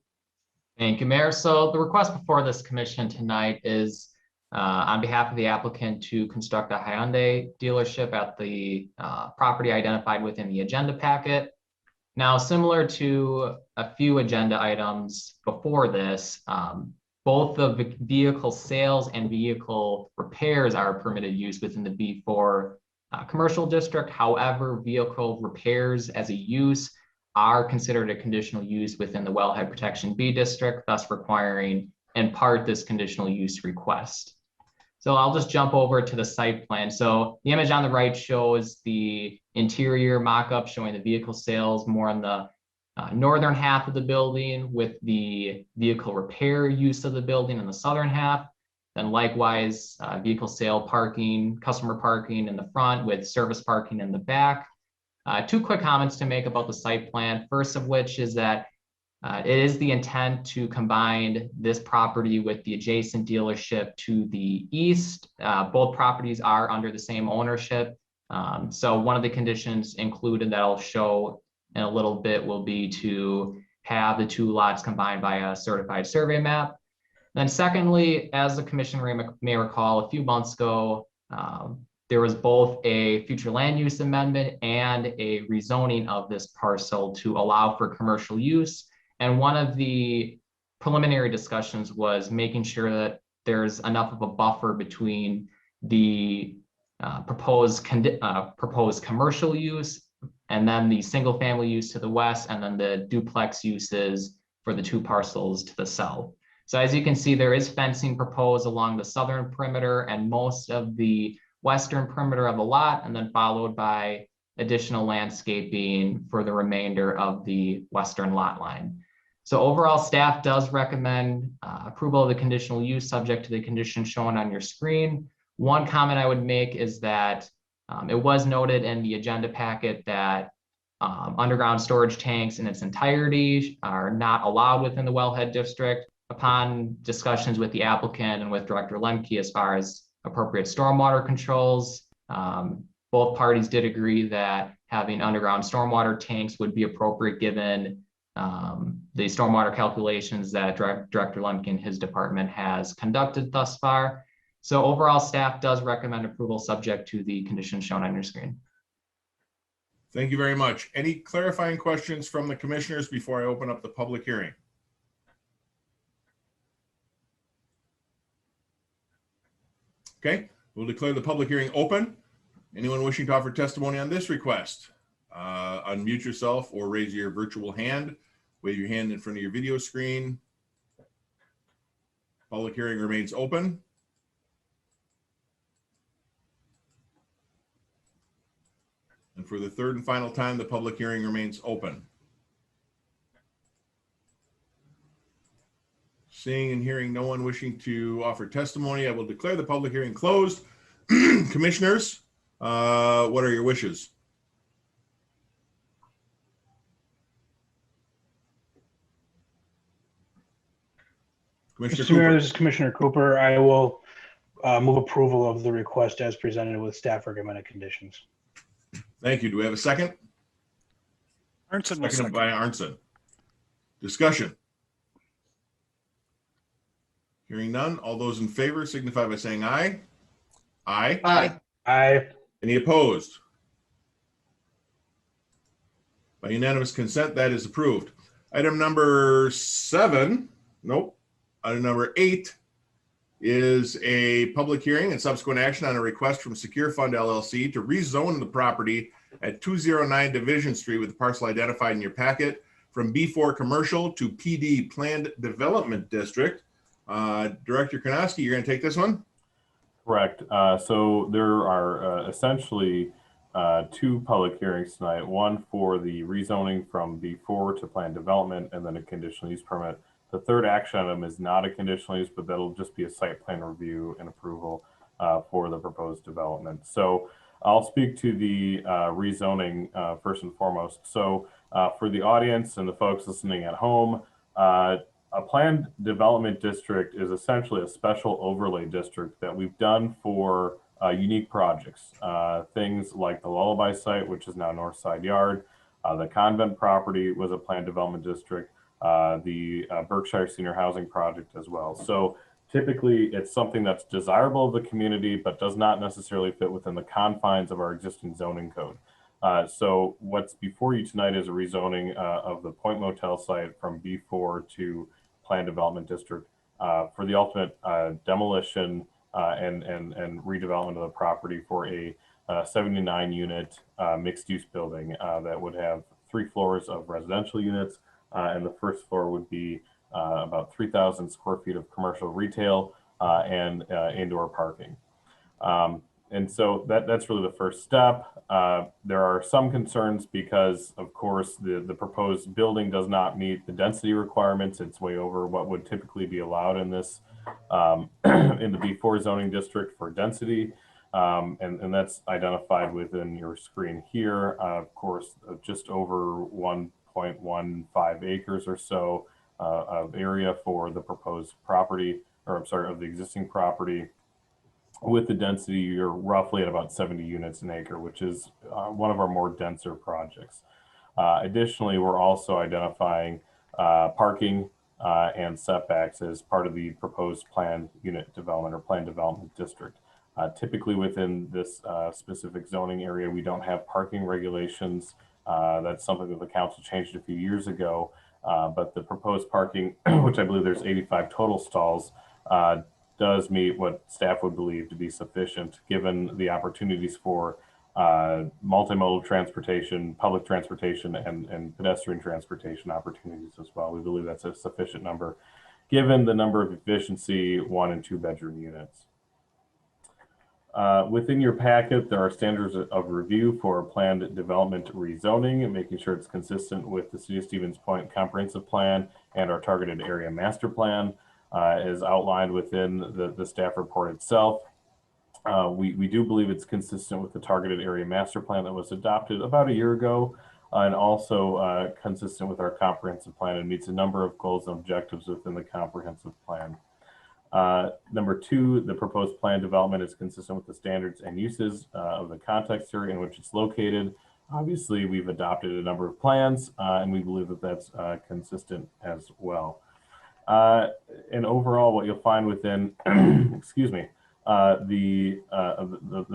[SPEAKER 7] Thank you, Mayor. So the request before this commission tonight is on behalf of the applicant to construct a Hyundai dealership at the property identified within the agenda packet. Now, similar to a few agenda items before this, both the vehicle sales and vehicle repairs are permitted use within the B4 commercial district. However, vehicle repairs as a use are considered a conditional use within the Wellhead Protection B district, thus requiring in part this conditional use request. So I'll just jump over to the site plan. So the image on the right shows the interior mock-up showing the vehicle sales more on the northern half of the building, with the vehicle repair use of the building in the southern half. Then likewise, vehicle sale parking, customer parking in the front with service parking in the back. Two quick comments to make about the site plan. First of which is that it is the intent to combine this property with the adjacent dealership to the east. Both properties are under the same ownership. So one of the conditions included that I'll show in a little bit will be to have the two lots combined by a certified survey map. Then secondly, as the commission may recall, a few months ago, there was both a future land use amendment and a rezoning of this parcel to allow for commercial use. And one of the preliminary discussions was making sure that there's enough of a buffer between the proposed commercial use and then the single family use to the west, and then the duplex uses for the two parcels to the south. So as you can see, there is fencing proposed along the southern perimeter and most of the western perimeter of the lot, and then followed by additional landscaping for the remainder of the western lot line. So overall, staff does recommend approval of the conditional use subject to the conditions shown on your screen. One comment I would make is that it was noted in the agenda packet that underground storage tanks in its entirety are not allowed within the Wellhead District. Upon discussions with the applicant and with Director Lemke as far as appropriate stormwater controls, both parties did agree that having underground stormwater tanks would be appropriate given the stormwater calculations that Director Lemke and his department has conducted thus far. So overall, staff does recommend approval subject to the conditions shown on your screen.
[SPEAKER 2] Thank you very much. Any clarifying questions from the commissioners before I open up the public hearing? Okay, we'll declare the public hearing open. Anyone wishing to offer testimony on this request, unmute yourself or raise your virtual hand. Wave your hand in front of your video screen. Public hearing remains open. And for the third and final time, the public hearing remains open. Seeing and hearing no one wishing to offer testimony, I will declare the public hearing closed. Commissioners, what are your wishes? Commissioner
[SPEAKER 6] Mr. Mayor,
[SPEAKER 2] Cooper.
[SPEAKER 6] this is Commissioner Cooper. I will move approval of the request as presented with staff recommended conditions.
[SPEAKER 2] Thank you. Do we have a second?
[SPEAKER 5] Arnson will
[SPEAKER 2] Seconded
[SPEAKER 5] second.
[SPEAKER 2] by Arnson. Discussion. Hearing none. All those in favor signify by saying aye. Aye.
[SPEAKER 12] Aye.
[SPEAKER 6] Aye.
[SPEAKER 2] Any opposed? By unanimous consent, that is approved. Item number 7, nope. Item number 8 is a public hearing and subsequent action on a request from Secure Fund LLC to rezone the property at 209 Division Street with the parcel identified in your packet from B4 Commercial to PD Planned Development District. Director Karnowski, you're going to take this one?
[SPEAKER 3] Correct. So there are essentially 2 public hearings tonight, one for the rezoning from B4 to planned development and then a conditional use permit. The third action item is not a conditional use, but that'll just be a site plan review and approval for the proposed development. So I'll speak to the rezoning first and foremost. So for the audience and the folks listening at home, a planned development district is essentially a special overlay district that we've done for unique projects. Things like the Lullaby site, which is now Northside Yard. The Convent property was a planned development district. The Berkshire Senior Housing Project as well. So typically it's something that's desirable of the community, but does not necessarily fit within the confines of our existing zoning code. So what's before you tonight is a rezoning of the Point Motel site from B4 to planned development district for the ultimate demolition and redevelopment of the property for a 79 unit mixed use building that would have 3 floors of residential units. And the first floor would be about 3,000 square feet of commercial retail and indoor parking. And so that's really the first step. There are some concerns because, of course, the proposed building does not meet the density requirements. It's way over what would typically be allowed in this in the B4 zoning district for density. And that's identified within your screen here. Of course, just over 1.15 acres or so of area for the proposed property, or I'm sorry, of the existing property. With the density, you're roughly at about 70 units an acre, which is one of our more denser projects. Additionally, we're also identifying parking and setbacks as part of the proposed planned unit development or planned development district. Typically within this specific zoning area, we don't have parking regulations. That's something that the council changed a few years ago, but the proposed parking, which I believe there's 85 total stalls, does meet what staff would believe to be sufficient given the opportunities for multimodal transportation, public transportation, and pedestrian transportation opportunities as well. We believe that's a sufficient number given the number of efficiency 1 and 2 bedroom units. Within your packet, there are standards of review for planned development rezoning and making sure it's consistent with the City of Stevens Point Comprehensive Plan and our targeted area master plan as outlined within the staff report itself. We do believe it's consistent with the targeted area master plan that was adopted about a year ago and also consistent with our comprehensive plan and meets a number of goals and objectives within the comprehensive plan. Number 2, the proposed plan development is consistent with the standards and uses of the context area in which it's located. Obviously, we've adopted a number of plans and we believe that that's consistent as well. And overall, what you'll find within, excuse me, the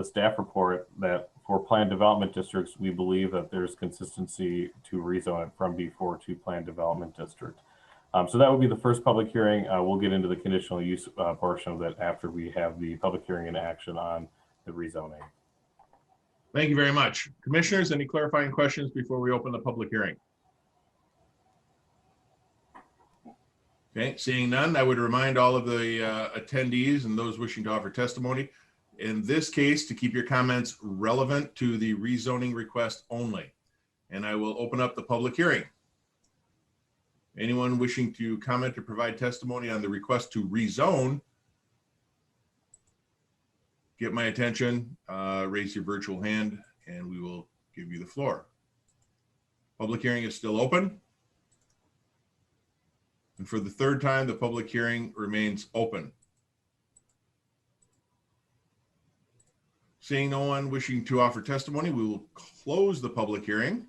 [SPEAKER 3] staff report that for planned development districts, we believe that there's consistency to rezone it from B4 to planned development district. So that would be the first public hearing. We'll get into the conditional use portion of that after we have the public hearing and action on the rezoning.
[SPEAKER 2] Thank you very much. Commissioners, any clarifying questions before we open the public hearing? Okay, seeing none, I would remind all of the attendees and those wishing to offer testimony, in this case, to keep your comments relevant to the rezoning request only. And I will open up the public hearing. Anyone wishing to comment or provide testimony on the request to rezone, get my attention, raise your virtual hand, and we will give you the floor. Public hearing is still open. And for the third time, the public hearing remains open. Seeing no one wishing to offer testimony, we will close the public hearing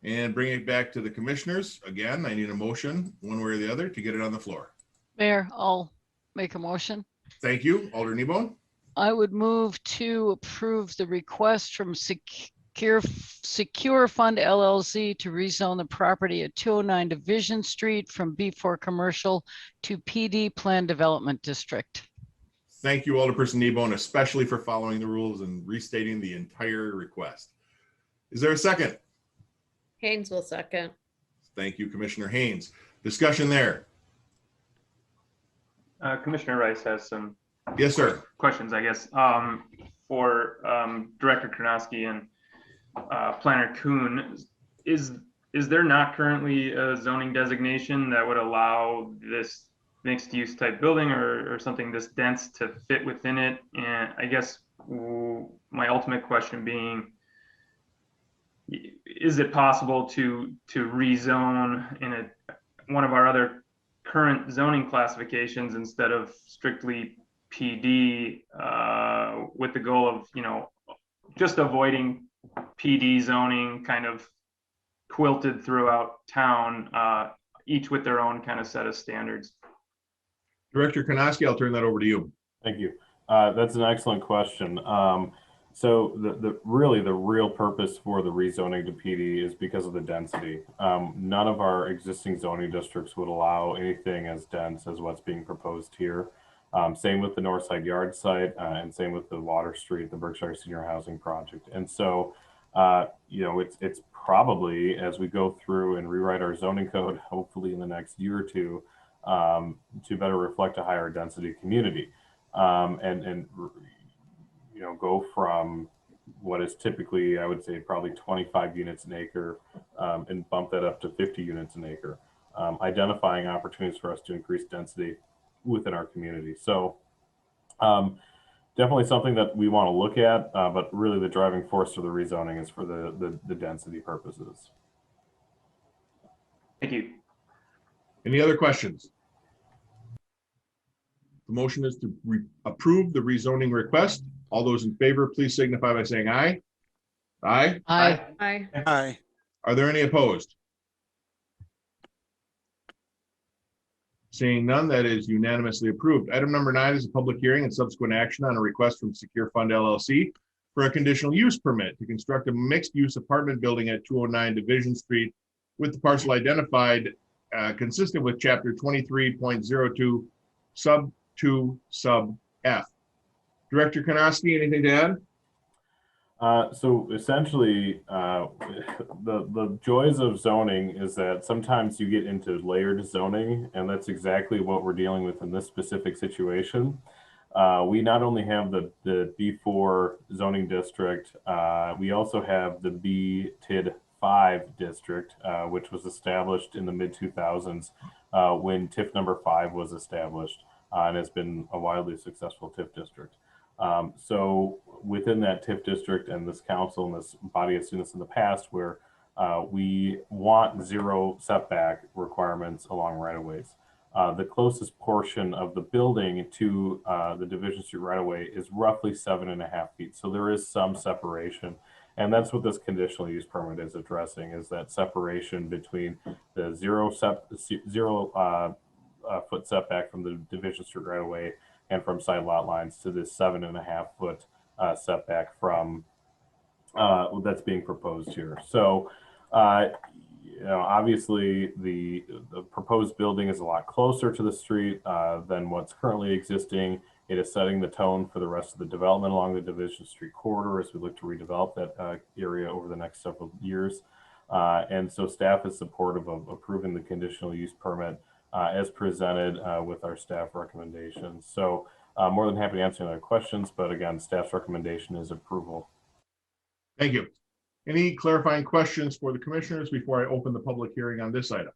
[SPEAKER 2] and bring it back to the commissioners. Again, I need a motion one way or the other to get it on the floor.
[SPEAKER 8] Mayor, I'll make a motion.
[SPEAKER 2] Thank you, Alder Nebo.
[SPEAKER 8] I would move to approve the request from Secure Fund LLC to rezone the property at 209 Division Street from B4 Commercial to PD Plan Development District.
[SPEAKER 2] Thank you, Alderperson Nebo, and especially for following the rules and restating the entire request. Is there a second?
[SPEAKER 15] Haynes will second.
[SPEAKER 2] Thank you, Commissioner Haynes. Discussion there.
[SPEAKER 14] Commissioner Rice has some
[SPEAKER 2] Yes, sir.
[SPEAKER 14] questions, I guess, for Director Karnowski and Planner Kuhn. Is there not currently a zoning designation that would allow this mixed use type building or something this dense to fit within it? And I guess my ultimate question being, is it possible to rezone in one of our other current zoning classifications instead of strictly PD, with the goal of, just avoiding PD zoning kind of quilted throughout town, each with their own kind of set of standards?
[SPEAKER 2] Director Karnowski, I'll turn that over to you.
[SPEAKER 3] Thank you. That's an excellent question. So the real purpose for the rezoning to PD is because of the density. None of our existing zoning districts would allow anything as dense as what's being proposed here. Same with the Northside Yard site, and same with the Water Street, the Berkshire Senior Housing Project. And so, it's probably, as we go through and rewrite our zoning code, hopefully in the next year or two, to better reflect a higher density community, and go from what is typically, I would say, probably 25 units an acre, and bump that up to 50 units an acre, identifying opportunities for us to increase density within our community. So definitely something that we want to look at, but really the driving force of the rezoning is for the density purposes.
[SPEAKER 14] Thank you.
[SPEAKER 2] Any other questions? The motion is to approve the rezoning request. All those in favor, please signify by saying aye. Aye.
[SPEAKER 8] Aye.
[SPEAKER 15] Aye.
[SPEAKER 5] Aye.
[SPEAKER 2] Are there any opposed? Seeing none, that is unanimously approved. Item number 9 is a public hearing and subsequent action on a request from Secure Fund LLC for a conditional use permit to construct a mixed-use apartment building at 209 Division Street with the parcel identified consistent with Chapter 23.02 sub 2 sub F. Director Karnowski, anything to add?
[SPEAKER 3] So essentially, the joys of zoning is that sometimes you get into layered zoning, and that's exactly what we're dealing with in this specific situation. We not only have the B4 zoning district, we also have the B-TID 5 district, which was established in the mid-2000s when TIF number 5 was established, and has been a wildly successful TIF district. So within that TIF district, and this council and this body has seen this in the past, where we want 0 setback requirements along right-of-ways. The closest portion of the building to the Division Street right-of-way is roughly 7.5 feet. So there is some separation. And that's what this conditional use permit is addressing, is that separation between the 0 foot setback from the Division Street right-of-way and from side lot lines to this 7.5 foot setback from that's being proposed here. So, obviously the proposed building is a lot closer to the street than what's currently existing. It is setting the tone for the rest of the development along the Division Street corridor as we look to redevelop that area over the next several years. And so staff is supportive of approving the conditional use permit as presented with our staff recommendations. So more than happy to answer any other questions, but again, staff's recommendation is approval.
[SPEAKER 2] Thank you. Any clarifying questions for the commissioners before I open the public hearing on this item?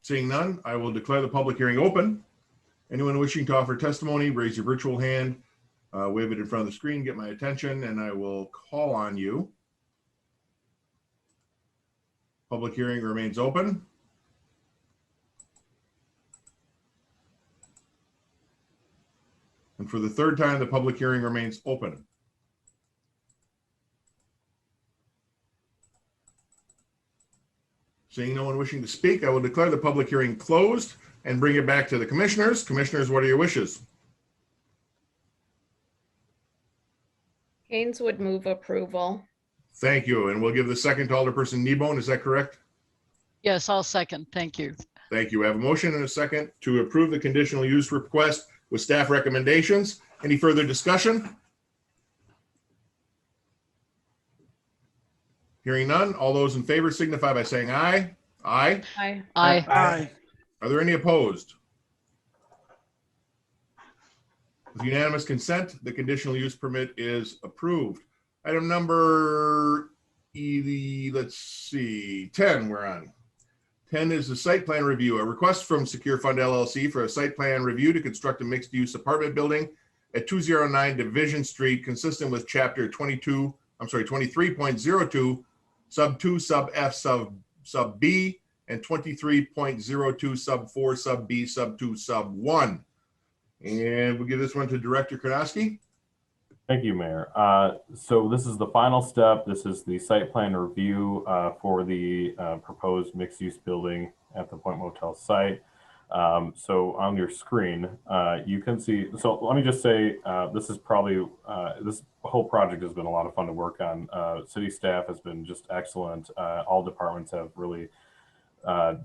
[SPEAKER 2] Seeing none, I will declare the public hearing open. Anyone wishing to offer testimony, raise your virtual hand, wave it in front of the screen, get my attention, and I will call on you. Public hearing remains open. And for the third time, the public hearing remains open. Seeing no one wishing to speak, I will declare the public hearing closed and bring it back to the commissioners. Commissioners, what are your wishes?
[SPEAKER 15] Haynes would move approval.
[SPEAKER 2] Thank you. And we'll give the second to Alderperson Kneebone. Is that correct?
[SPEAKER 8] Yes, I'll second. Thank you.
[SPEAKER 2] Thank you. I have a motion and a second to approve the conditional use request with staff recommendations. Any further discussion? Hearing none, all those in favor signify by saying aye. Aye.
[SPEAKER 15] Aye.
[SPEAKER 8] Aye.
[SPEAKER 5] Aye.
[SPEAKER 2] Are there any opposed? With unanimous consent, the conditional use permit is approved. Item number, let's see, 10 we're on. 10 is the site plan review. A request from Secure Fund LLC for a site plan review to construct a mixed-use apartment building at 209 Division Street, consistent with Chapter 23.02, Sub 2, Sub F, Sub B, and 23.02, Sub 4, Sub B, Sub 2, Sub 1. And we'll give this one to Director Karnowski.
[SPEAKER 3] Thank you, Mayor. So this is the final step. This is the site plan review for the proposed mixed-use building at the Point Motel site. So on your screen, you can see, so let me just say, this is probably, this whole project has been a lot of fun to work on. City staff has been just excellent. All departments have really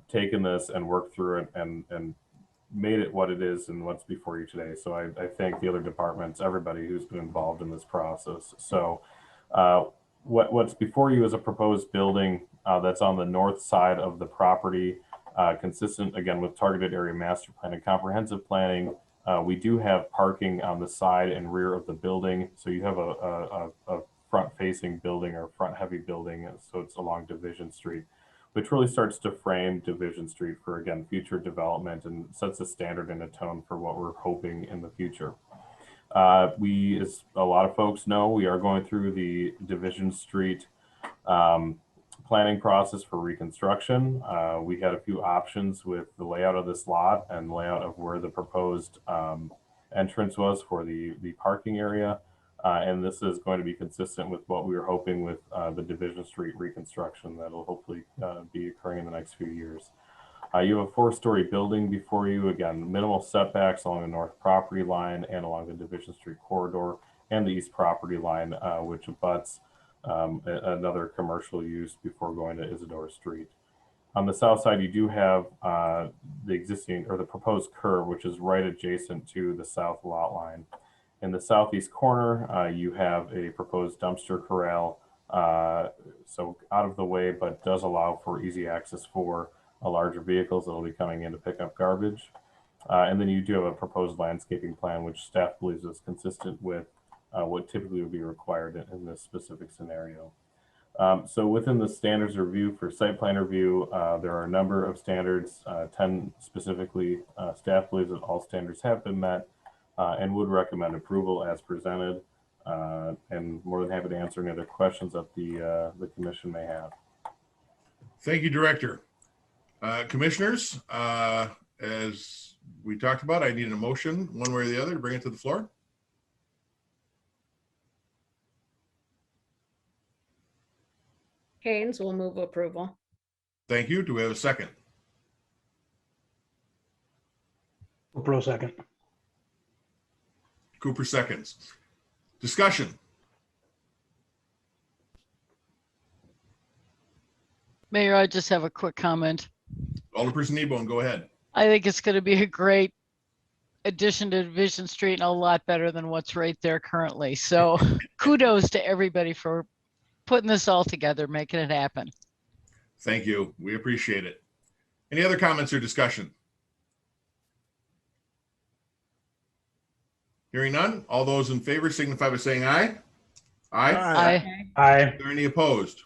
[SPEAKER 3] taken this and worked through it and made it what it is and what's before you today. So I thank the other departments, everybody who's been involved in this process. So what's before you is a proposed building that's on the north side of the property, consistent again with targeted area master plan and comprehensive planning. We do have parking on the side and rear of the building. So you have a front facing building or front heavy building. So it's along Division Street, which really starts to frame Division Street for, again, future development and sets a standard and a tone for what we're hoping in the future. We, as a lot of folks know, we are going through the Division Street planning process for reconstruction. We had a few options with the layout of this lot and layout of where the proposed entrance was for the parking area. And this is going to be consistent with what we were hoping with the Division Street reconstruction that will hopefully be occurring in the next few years. You have a 4-story building before you, again, minimal setbacks along the north property line and along the Division Street corridor and the east property line, which abuts another commercial use before going to Isidore Street. On the south side, you do have the existing or the proposed curve, which is right adjacent to the south lot line. In the southeast corner, you have a proposed dumpster corral, so out of the way, but does allow for easy access for larger vehicles that will be coming in to pick up garbage. And then you do have a proposed landscaping plan, which staff believes is consistent with what typically would be required in this specific scenario. So within the standards review for site plan review, there are a number of standards, 10 specifically. Staff believes that all standards have been met. And would recommend approval as presented, and more than happy to answer any other questions that the commission may have.
[SPEAKER 2] Thank you, Director. Commissioners, as we talked about, I need a motion one way or the other to bring it to the floor.
[SPEAKER 15] Haynes will move approval.
[SPEAKER 2] Thank you. Do we have a second?
[SPEAKER 6] Pro second.
[SPEAKER 2] Cooper seconds. Discussion.
[SPEAKER 8] Mayor, I just have a quick comment.
[SPEAKER 2] Alderperson Kneebone, go ahead.
[SPEAKER 8] I think it's going to be a great addition to Division Street and a lot better than what's right there currently. So kudos to everybody for putting this all together, making it happen.
[SPEAKER 2] Thank you. We appreciate it. Any other comments or discussion? Hearing none, all those in favor signify by saying aye. Aye.
[SPEAKER 8] Aye.
[SPEAKER 6] Aye.
[SPEAKER 2] Are there any opposed?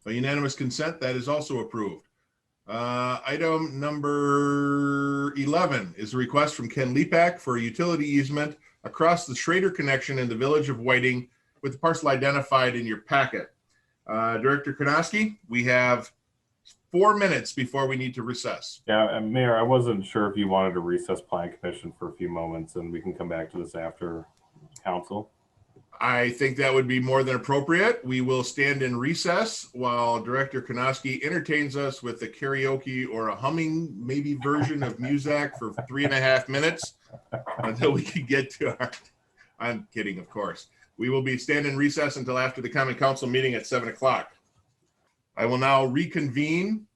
[SPEAKER 2] By unanimous consent, that is also approved. Item number 11 is a request from Ken Lepak for a utility easement across the Schrader connection in the village of Whiting with the parcel identified in your packet. Director Kronosky, we have 4 minutes before we need to recess.
[SPEAKER 3] Yeah, and Mayor, I wasn't sure if you wanted to recess Plan Commission for a few moments and we can come back to this after council.
[SPEAKER 2] I think that would be more than appropriate. We will stand in recess while Director Kronosky entertains us with a karaoke or a humming maybe version of Muzak for 3.5 minutes until we can get to our, I'm kidding, of course. We will be standing in recess until after the Common Council meeting at 7 o'clock. I will now reconvene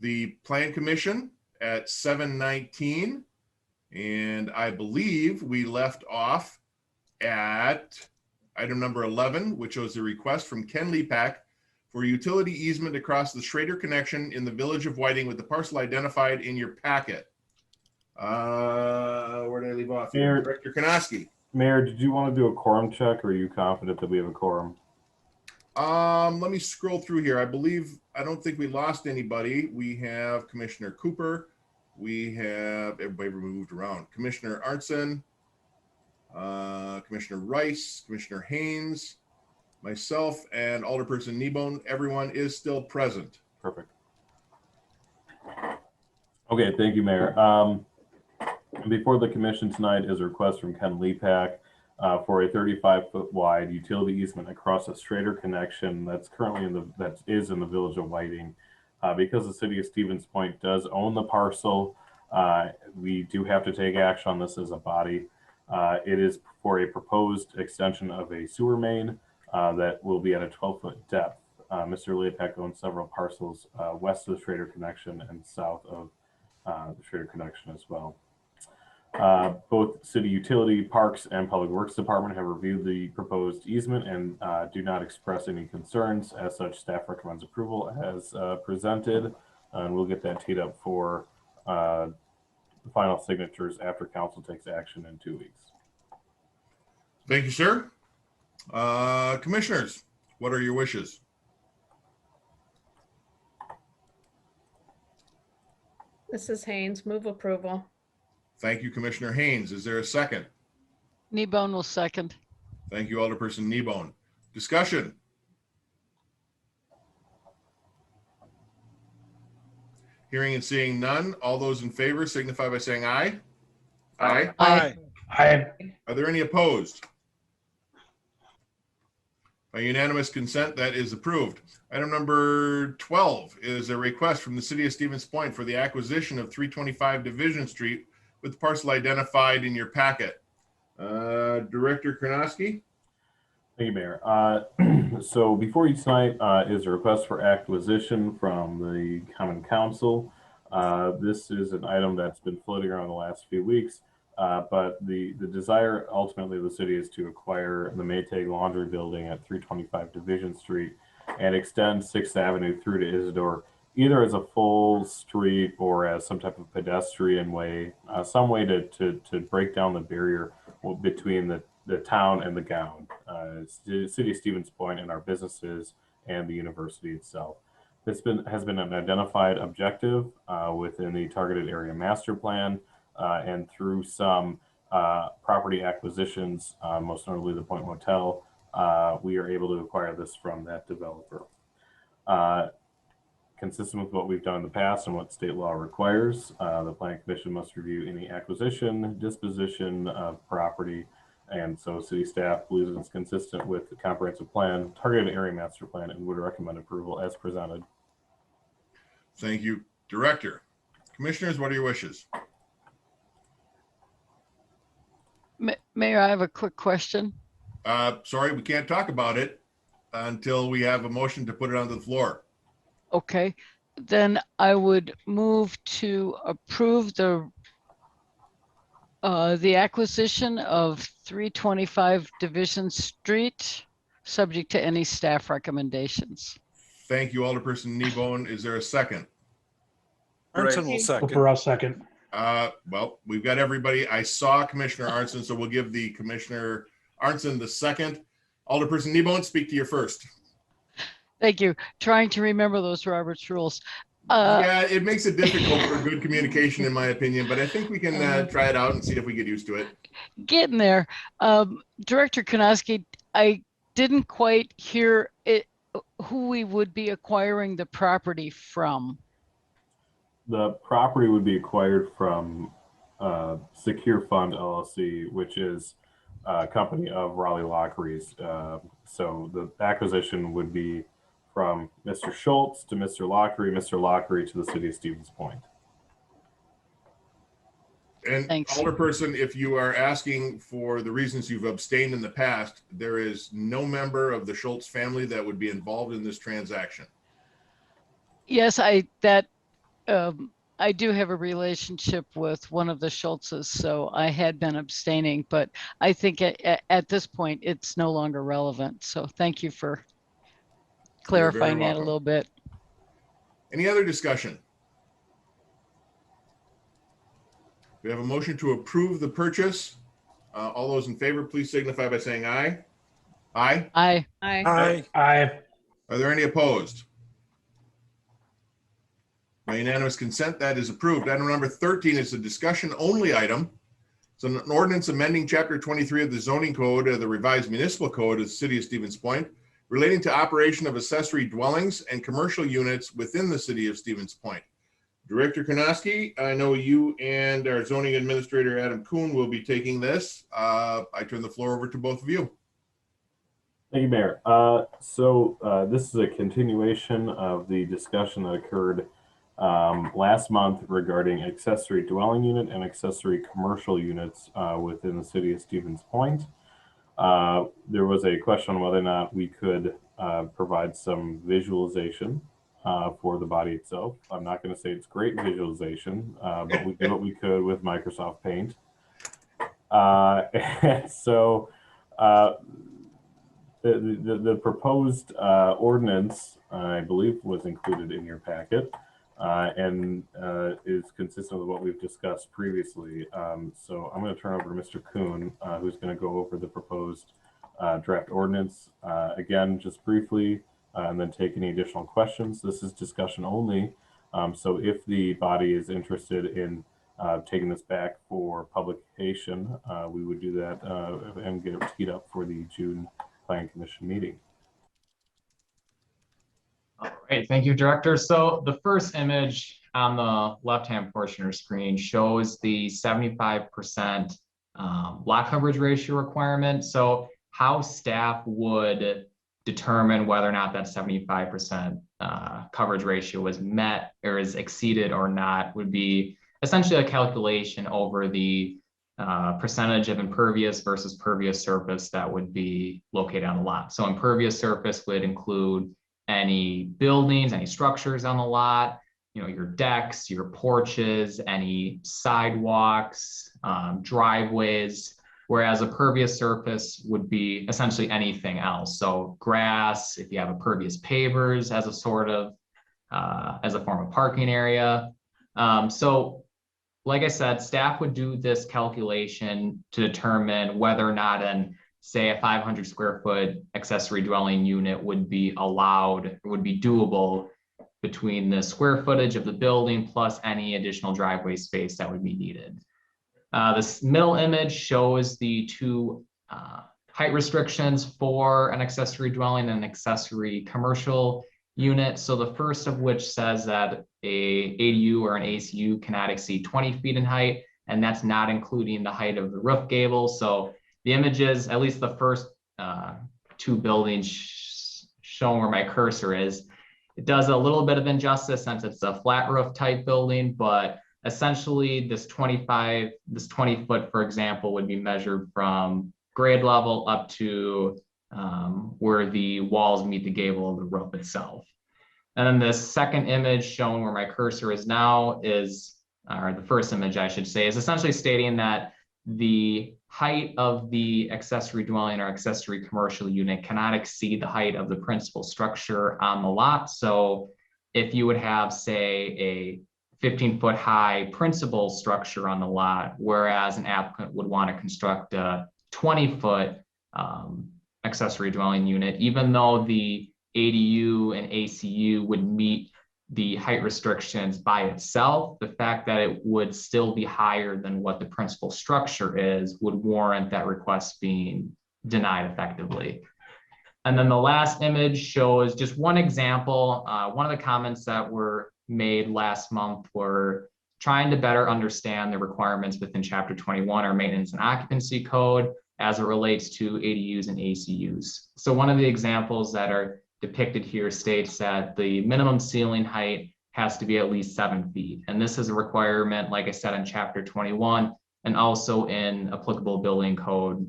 [SPEAKER 2] the Plan Commission at 7:19. And I believe we left off at item number 11, which was a request from Ken Lepak for utility easement across the Schrader connection in the village of Whiting with the parcel identified in your packet. Where did I leave off here? Director Kronosky.
[SPEAKER 3] Mayor, did you want to do a quorum check, or are you confident that we have a quorum?
[SPEAKER 2] Let me scroll through here. I don't think we lost anybody. We have Commissioner Cooper. We have everybody moved around. Commissioner Arntzen, Commissioner Rice, Commissioner Haynes, myself, and Alderperson Kneebone. Everyone is still present.
[SPEAKER 3] Perfect. Okay, thank you, Mayor. Before the commission tonight is a request from Ken Lepak for a 35-foot wide utility easement across a Schrader connection that's currently in the village of Whiting. Because the city of Stevens Point does own the parcel, we do have to take action on this as a body. It is for a proposed extension of a sewer main that will be at a 12-foot depth. Mr. Lepak owns several parcels west of the Schrader connection and south of the Schrader connection as well. Both City Utility, Parks, and Public Works Department have reviewed the proposed easement and do not express any concerns. As such, staff recommends approval as presented, and we'll get that teed up for the final signatures after council takes action in 2 weeks.
[SPEAKER 2] Thank you, sir. Commissioners, what are your wishes?
[SPEAKER 15] This is Haynes. Move approval.
[SPEAKER 2] Thank you, Commissioner Haynes. Is there a second?
[SPEAKER 8] Kneebone will second.
[SPEAKER 2] Thank you, Alderperson Kneebone. Discussion. Hearing and seeing none. All those in favor signify by saying aye. Aye.
[SPEAKER 8] Aye.
[SPEAKER 6] Aye.
[SPEAKER 2] Are there any opposed? By unanimous consent, that is approved. Item number 12 is a request from the city of Stevens Point for the acquisition of 325 Division Street with the parcel identified in your packet. Director Kronosky.
[SPEAKER 3] Thank you, Mayor. So before you tonight is a request for acquisition from the Common Council. This is an item that's been floating around the last few weeks, but the desire ultimately of the city is to acquire the Maytag Laundry Building at 325 Division Street and extend 6th Avenue through to Isidore, either as a full street or as some type of pedestrian way, some way to break down the barrier between the town and the gown, the city of Stevens Point and our businesses and the university itself. This has been an identified objective within the targeted area master plan and through some property acquisitions, most notably the Point Motel, we are able to acquire this from that developer. Consistent with what we've done in the past and what state law requires, the Planning Commission must review any acquisition, disposition of property, and so city staff believes it's consistent with the comprehensive plan, targeted area master plan, and would recommend approval as presented.
[SPEAKER 2] Thank you, Director. Commissioners, what are your wishes?
[SPEAKER 8] Mayor, I have a quick question.
[SPEAKER 2] Sorry, we can't talk about it until we have a motion to put it on the floor.
[SPEAKER 8] Okay, then I would move to approve the acquisition of 325 Division Street, subject to any staff recommendations.
[SPEAKER 2] Thank you, Alderperson Kneebone. Is there a second?
[SPEAKER 5] Arntzen will second.
[SPEAKER 6] Cooper, I'll second.
[SPEAKER 2] Well, we've got everybody. I saw Commissioner Arntzen, so we'll give the Commissioner Arntzen the second. Alderperson Kneebone, speak to your first.
[SPEAKER 8] Thank you. Trying to remember those Robert's rules.
[SPEAKER 2] Yeah, it makes it difficult for good communication, in my opinion, but I think we can try it out and see if we get used to it.
[SPEAKER 8] Getting there. Director Konoski, I didn't quite hear it, who we would be acquiring the property from.
[SPEAKER 3] The property would be acquired from Secure Fund LLC, which is a company of Raleigh Lockeries. So the acquisition would be from Mr. Schultz to Mr. Lockery to the city of Stevens Point.
[SPEAKER 2] And
[SPEAKER 8] Thanks.
[SPEAKER 2] Alderperson, if you are asking for the reasons you've abstained in the past, there is no member of the Schultz family that would be involved in this transaction.
[SPEAKER 8] Yes, I do have a relationship with one of the Schultzes, so I had been abstaining, but I think at this point it's no longer relevant. So thank you for clarifying that a little bit.
[SPEAKER 2] Any other discussion? We have a motion to approve the purchase. All those in favor, please signify by saying aye. Aye.
[SPEAKER 8] Aye.
[SPEAKER 15] Aye.
[SPEAKER 6] Aye.
[SPEAKER 2] Are there any opposed? By unanimous consent, that is approved. Item number 13 is a discussion only item. It's an ordinance amending Chapter 23 of the zoning code of the revised municipal code of the city of Stevens Point relating to operation of accessory dwellings and commercial units within the city of Stevens Point. Director Konoski, I know you and our zoning administrator, Adam Kuhn, will be taking this. I turn the floor over to both of you.
[SPEAKER 3] Thank you, Mayor. This is a continuation of the discussion that occurred last month regarding accessory dwelling unit and accessory commercial units within the city of Stevens Point. There was a question on whether or not we could provide some visualization for the body itself. I'm not going to say it's great visualization, but we did what we could with Microsoft Paint. The proposed ordinance, I believe, was included in your packet and is consistent with what we've discussed previously. So I'm going to turn over to Mr. Kuhn, who's going to go over the proposed draft ordinance again, just briefly, and then take any additional questions. This is discussion only. So if the body is interested in taking this back for publication, we would do that and get it teed up for the June Planning Commission meeting.
[SPEAKER 7] All right, thank you, Director. So the first image on the left-hand portion of your screen shows the 75% lot coverage ratio requirement. So how staff would determine whether or not that 75% coverage ratio was met or is exceeded or not would be essentially a calculation over the percentage of impervious versus pervious surface that would be located on the lot. So impervious surface would include any buildings, any structures on the lot, your decks, your porches, any sidewalks, driveways, whereas a pervious surface would be essentially anything else. So grass, if you have impervious pavers as a sort of, as a form of parking area. So like I said, staff would do this calculation to determine whether or not say a 500 square foot accessory dwelling unit would be allowed, would be doable between the square footage of the building plus any additional driveway space that would be needed. This middle image shows the two height restrictions for an accessory dwelling and an accessory commercial unit. So the first of which says that a ADU or an ACU cannot exceed 20 feet in height, and that's not including the height of the roof gable. So the images, at least the first two buildings shown where my cursor is, it does a little bit of injustice since it's a flat roof type building, but essentially this 20 foot, for example, would be measured from grade level up to where the walls meet the gable of the roof itself. And then the second image shown where my cursor is now is, or the first image I should say, is essentially stating that the height of the accessory dwelling or accessory commercial unit cannot exceed the height of the principal structure on the lot. So if you would have, say, a 15-foot high principal structure on the lot, whereas an applicant would want to construct a 20-foot accessory dwelling unit, even though the ADU and ACU would meet the height restrictions by itself, the fact that it would still be higher than what the principal structure is would warrant that request being denied effectively. And then the last image shows just one example. One of the comments that were made last month were trying to better understand the requirements within Chapter 21 or Maintenance and Occupancy Code as it relates to ADUs and ACUs. So one of the examples that are depicted here states that the minimum ceiling height has to be at least 7 feet. And this is a requirement, like I said, in Chapter 21 and also in applicable building code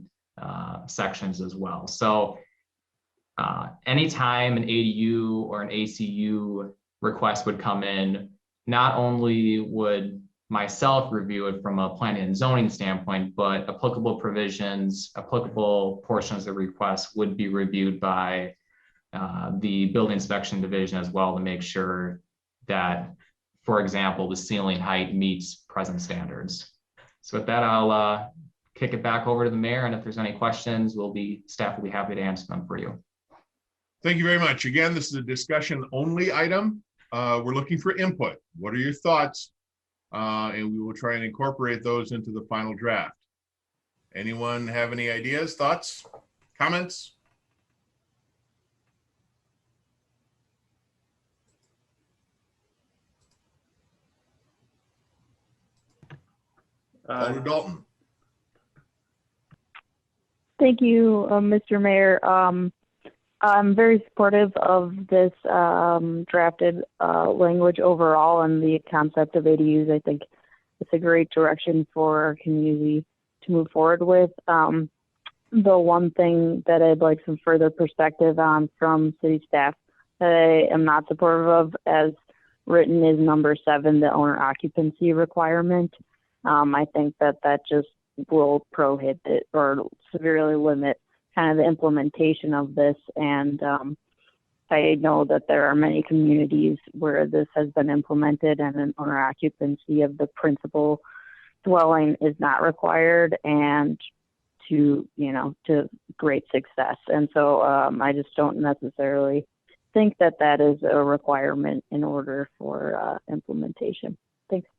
[SPEAKER 7] sections as well. So anytime an ADU or an ACU request would come in, not only would myself review it from a planning and zoning standpoint, but applicable provisions, applicable portions of the request would be reviewed by the building inspection division as well to make sure that, for example, the ceiling height meets present standards. So with that, I'll kick it back over to the mayor, and if there's any questions, staff will be happy to answer them for you.
[SPEAKER 2] Thank you very much. Again, this is a discussion only item. We're looking for input. What are your thoughts? And we will try and incorporate those into the final draft. Anyone have any ideas, thoughts, comments? Alder Dalton.
[SPEAKER 16] Thank you, Mr. Mayor. I'm very supportive of this drafted language overall and the concept of ADUs. I think it's a great direction for our community to move forward with. The one thing that I'd like some further perspective on from city staff that I am not supportive of as written is number 7, the owner occupancy requirement. I think that just will prohibit or severely limit kind of the implementation of this. And I know that there are many communities where this has been implemented and an owner occupancy of the principal dwelling is not required and to great success. And so I just don't necessarily think that is a requirement in order for implementation. Thanks.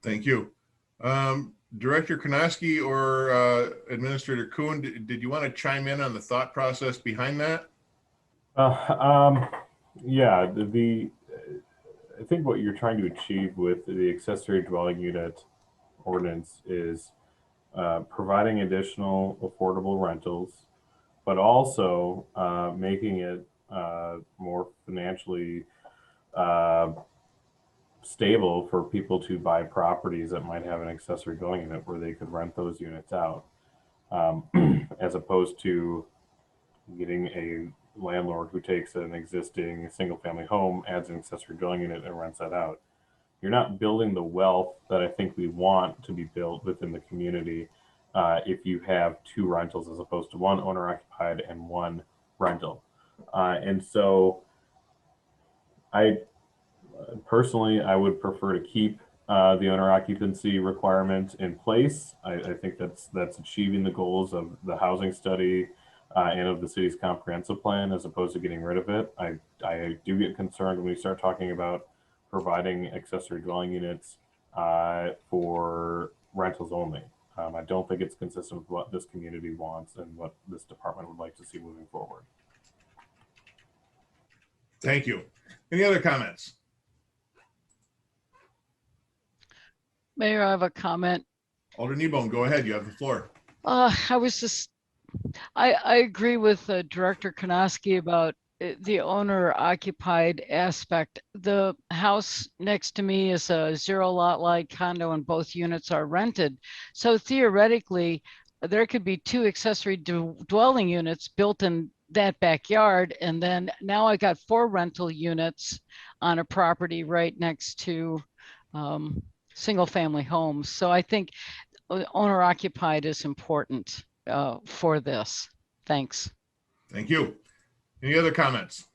[SPEAKER 2] Thank you. Director Konoski or Administrator Kuhn, did you want to chime in on the thought process behind that?
[SPEAKER 3] Yeah, I think what you're trying to achieve with the accessory dwelling unit ordinance is providing additional affordable rentals, but also making it more financially stable for people to buy properties that might have an accessory dwelling unit where they could rent those units out, as opposed to getting a landlord who takes an existing single family home, adds an accessory dwelling unit and rents that out. You're not building the wealth that I think we want to be built within the community if you have 2 rentals as opposed to 1 owner occupied and 1 rental. And so personally, I would prefer to keep the owner occupancy requirement in place. I think that's achieving the goals of the housing study and of the city's comprehensive plan, as opposed to getting rid of it. I do get concerned when we start talking about providing accessory dwelling units for rentals only. I don't think it's consistent with what this community wants and what this department would like to see moving forward.
[SPEAKER 2] Thank you. Any other comments?
[SPEAKER 8] Mayor, I have a comment.
[SPEAKER 2] Alder Kneebone, go ahead. You have the floor.
[SPEAKER 8] I agree with Director Konoski about the owner occupied aspect. The house next to me is a 0 lot like condo and both units are rented. So theoretically, there could be 2 accessory dwelling units built in that backyard. And then now I got 4 rental units on a property right next to single family homes. So I think owner occupied is important for this. Thanks.
[SPEAKER 2] Thank you. Any other comments?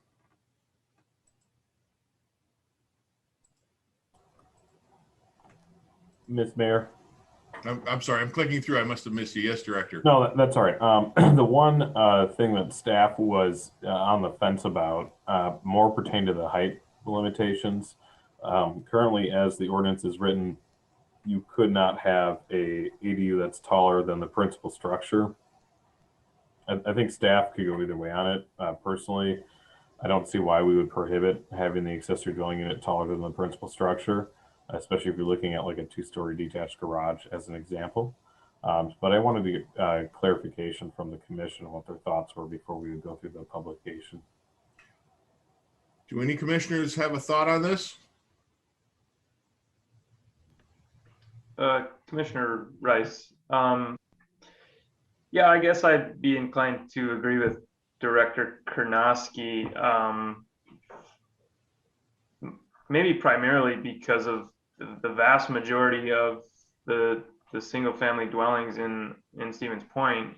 [SPEAKER 3] Ms. Mayor.
[SPEAKER 2] I'm sorry, I'm clicking through. I must have missed you. Yes, Director.
[SPEAKER 3] No, that's all right. The one thing that staff was on the fence about more pertained to the height limitations. Currently, as the ordinance is written, you could not have a ADU that's taller than the principal structure. I think staff could go either way on it. Personally, I don't see why we would prohibit having the accessory dwelling unit taller than the principal structure, especially if you're looking at like a 2-story detached garage as an example. But I wanted to get clarification from the commission on what their thoughts were before we would go through the publication.
[SPEAKER 2] Do any commissioners have a thought on this?
[SPEAKER 14] Commissioner Rice. Yeah, I guess I'd be inclined to agree with Director Karnosky. Maybe primarily because of the vast majority of the single family dwellings in Stevens Point,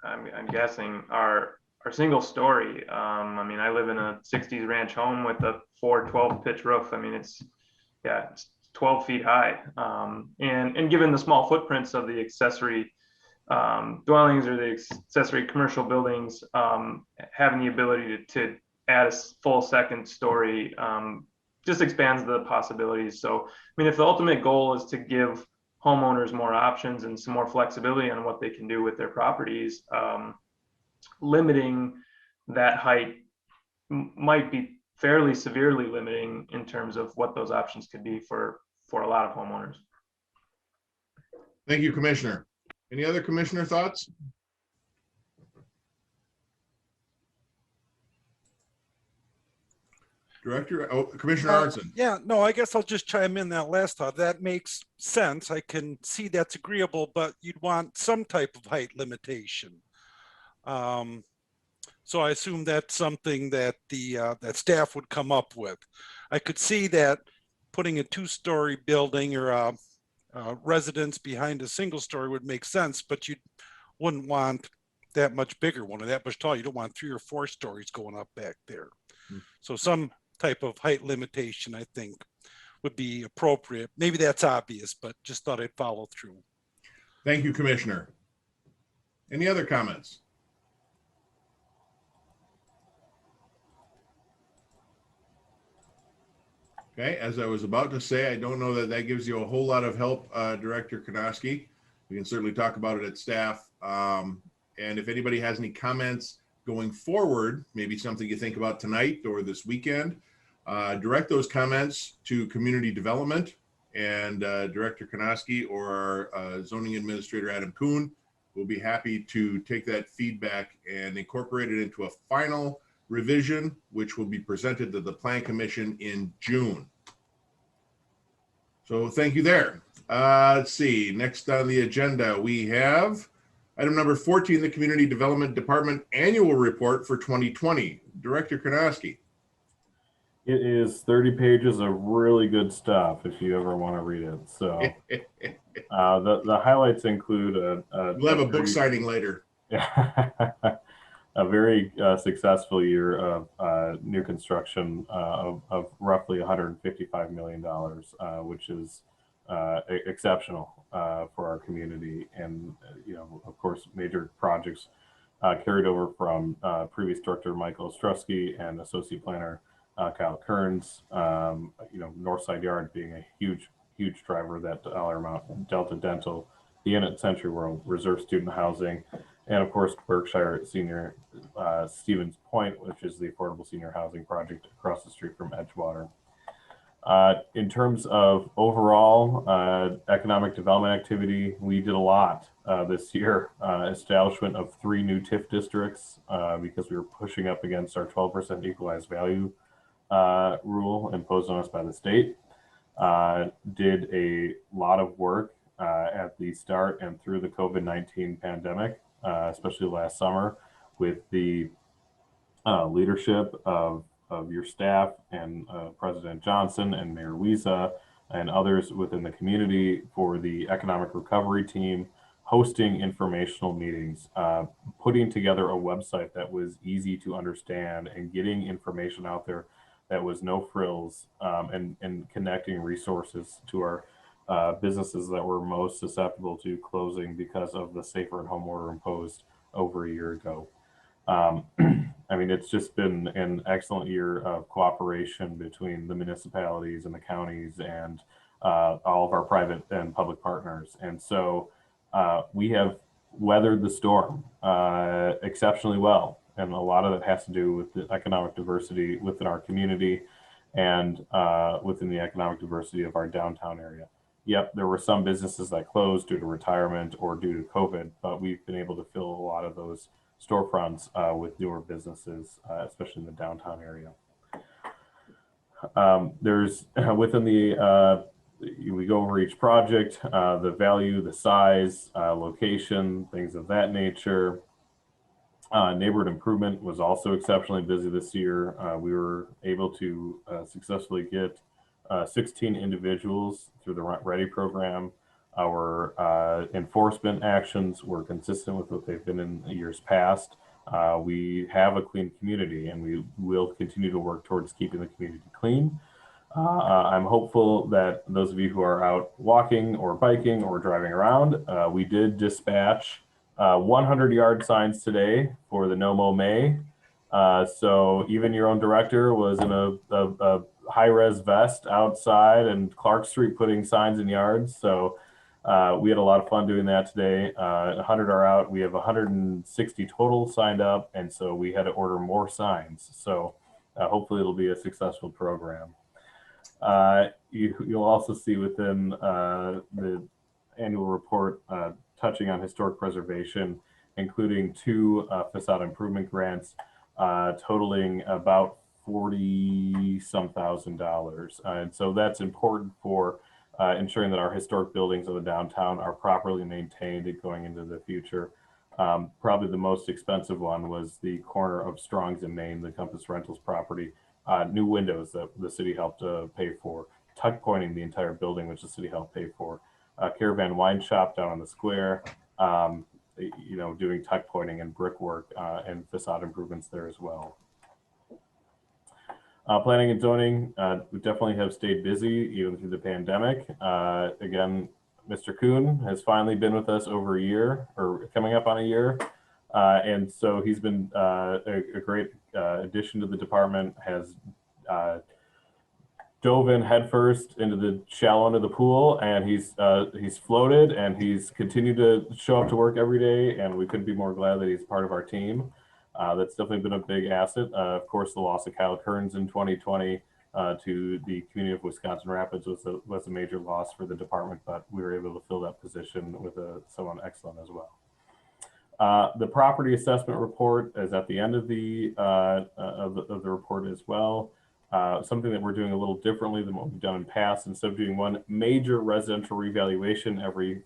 [SPEAKER 14] I'm guessing are single story. I mean, I live in a 60s ranch home with a 412 pitch roof. I mean, it's 12 feet high. And given the small footprints of the accessory dwellings or the accessory commercial buildings, having the ability to add a full second story just expands the possibilities. So, I mean, if the ultimate goal is to give homeowners more options and some more flexibility on what they can do with their properties, limiting that height might be fairly severely limiting in terms of what those options could be for a lot of homeowners.
[SPEAKER 2] Thank you, Commissioner. Any other commissioner thoughts? Director, Commissioner Arnson.
[SPEAKER 5] Yeah, no, I guess I'll just chime in that last thought. That makes sense. I can see that's agreeable, but you'd want some type of height limitation. So I assume that's something that that staff would come up with. I could see that putting a 2-story building or a residence behind a single story would make sense, but you wouldn't want that much bigger one or that much taller. You don't want 3 or 4 stories going up back there. So some type of height limitation, I think, would be appropriate. Maybe that's obvious, but just thought I'd follow through.
[SPEAKER 2] Thank you, Commissioner. Any other comments? Okay, as I was about to say, I don't know that gives you a whole lot of help, Director Karnosky. We can certainly talk about it at staff. And if anybody has any comments going forward, maybe something you think about tonight or this weekend, direct those comments to Community Development, and Director Karnosky or our zoning administrator, Adam Kuhn, will be happy to take that feedback and incorporate it into a final revision, which will be presented to the Plan Commission in June. So thank you there. Let's see, next on the agenda, we have item number 14, the Community Development Department Annual Report for 2020. Director Karnosky.
[SPEAKER 3] It is 30 pages of really good stuff if you ever want to read it. So the highlights include
[SPEAKER 2] we'll have a book signing later.
[SPEAKER 3] A very successful year of new construction of roughly $155 million, which is exceptional for our community. And, you know, of course, major projects carried over from previous director Michael Ostrowski and associate planner Kyle Kearns. You know, Northside Yard being a huge driver of that dollar amount, Delta Dental, the Inn at Century World, Reserve Student Housing, and of course Berkshire Senior Stevens Point, which is the affordable senior housing project across the street from Edgewater. In terms of overall economic development activity, we did a lot this year. Establishment of 3 new TIF districts because we were pushing up against our 12% equalized value rule imposed on us by the state. Did a lot of work at the start and through the COVID-19 pandemic, especially last summer, with the leadership of your staff and President Johnson and Mayor Wiesa and others within the community for the economic recovery team, hosting informational meetings, putting together a website that was easy to understand and getting information out there that was no frills, and connecting resources to our businesses that were most susceptible to closing because of the safer at home order imposed over a year ago. I mean, it's just been an excellent year of cooperation between the municipalities and the counties and all of our private and public partners. And so we have weathered the storm exceptionally well. And a lot of it has to do with the economic diversity within our community and within the economic diversity of our downtown area. Yep, there were some businesses that closed due to retirement or due to COVID, but we've been able to fill a lot of those storefronts with newer businesses, especially in the downtown area. There's within the, we go over each project, the value, the size, location, things of that nature. Neighborhood improvement was also exceptionally busy this year. We were able to successfully get 16 individuals through the Rent Ready program. Our enforcement actions were consistent with what they've been in years past. We have a clean community and we will continue to work towards keeping the community clean. I'm hopeful that those of you who are out walking or biking or driving around, we did dispatch 100-yard signs today for the No Mow May. So even your own director was in a high-res vest outside and Clark Street putting signs in yards. So we had a lot of fun doing that today. 100 are out. We have 160 total signed up, and so we had to order more signs. So hopefully it'll be a successful program. You'll also see within the annual report touching on historic preservation, including 2 facade improvement grants totaling about $40-some thousand. And so that's important for ensuring that our historic buildings of the downtown are properly maintained going into the future. Probably the most expensive one was the corner of Strong's and Main, the Compass Rentals property. New windows that the city helped pay for, tuck pointing the entire building, which the city helped pay for. Caravan Wine Shop down on the square, you know, doing tuck pointing and brickwork and facade improvements there as well. Planning and zoning, we definitely have stayed busy even through the pandemic. Again, Mr. Kuhn has finally been with us over a year, or coming up on a year. And so he's been a great addition to the department, has dove in headfirst into the shallow end of the pool, and he's floated and he's continued to show up to work every day, and we couldn't be more glad that he's part of our team. That's definitely been a big asset. Of course, the loss of Kyle Kearns in 2020 to the community of Wisconsin Rapids was a major loss for the department, but we were able to fill that position with someone excellent as well. The property assessment report is at the end of the report as well. Something that we're doing a little differently than what we've done in past. Instead of doing one major residential revaluation every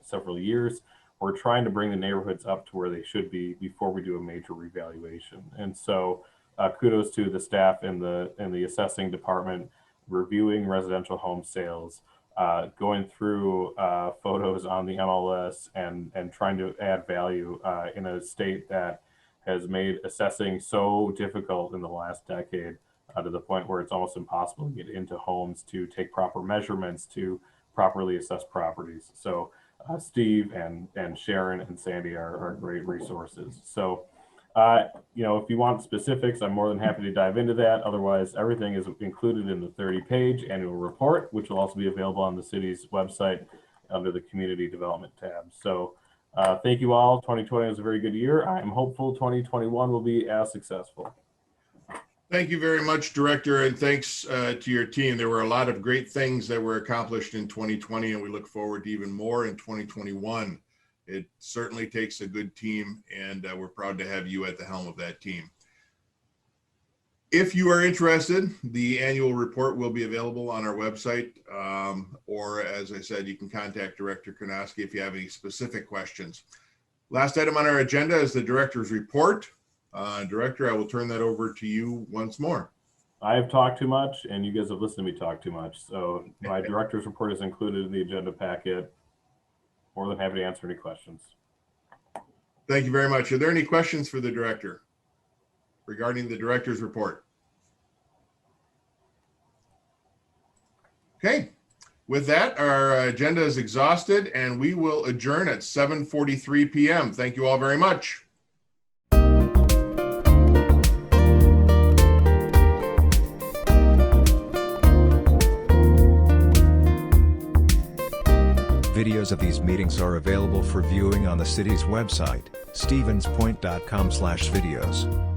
[SPEAKER 3] several years, we're trying to bring the neighborhoods up to where they should be before we do a major revaluation. And so kudos to the staff in the assessing department, reviewing residential home sales, going through photos on the MLS and trying to add value in a state that has made assessing so difficult in the last decade to the point where it's almost impossible to get into homes to take proper measurements to properly assess properties. So Steve and Sharon and Sandy are great resources. So you know, if you want specifics, I'm more than happy to dive into that. Otherwise, everything is included in the 30-page annual report, which will also be available on the city's website under the community development tab. So thank you all. 2020 was a very good year. I'm hopeful 2021 will be as successful.
[SPEAKER 2] Thank you very much, Director, and thanks to your team. There were a lot of great things that were accomplished in 2020, and we look forward to even more in 2021. It certainly takes a good team, and we're proud to have you at the helm of that team. If you are interested, the annual report will be available on our website, or as I said, you can contact Director Karnowski if you have any specific questions. Last item on our agenda is the Director's report. Director, I will turn that over to you once more.
[SPEAKER 3] I have talked too much, and you guys have listened to me talk too much. So my Director's report is included in the agenda packet. More than happy to answer any questions.
[SPEAKER 2] Thank you very much. Are there any questions for the Director regarding the Director's report? Okay. With that, our agenda is exhausted, and we will adjourn at 7:43 p.m. Thank you all very much.
[SPEAKER 1] Videos of these meetings are available for viewing on the city's website, stevenspoint.com/videos.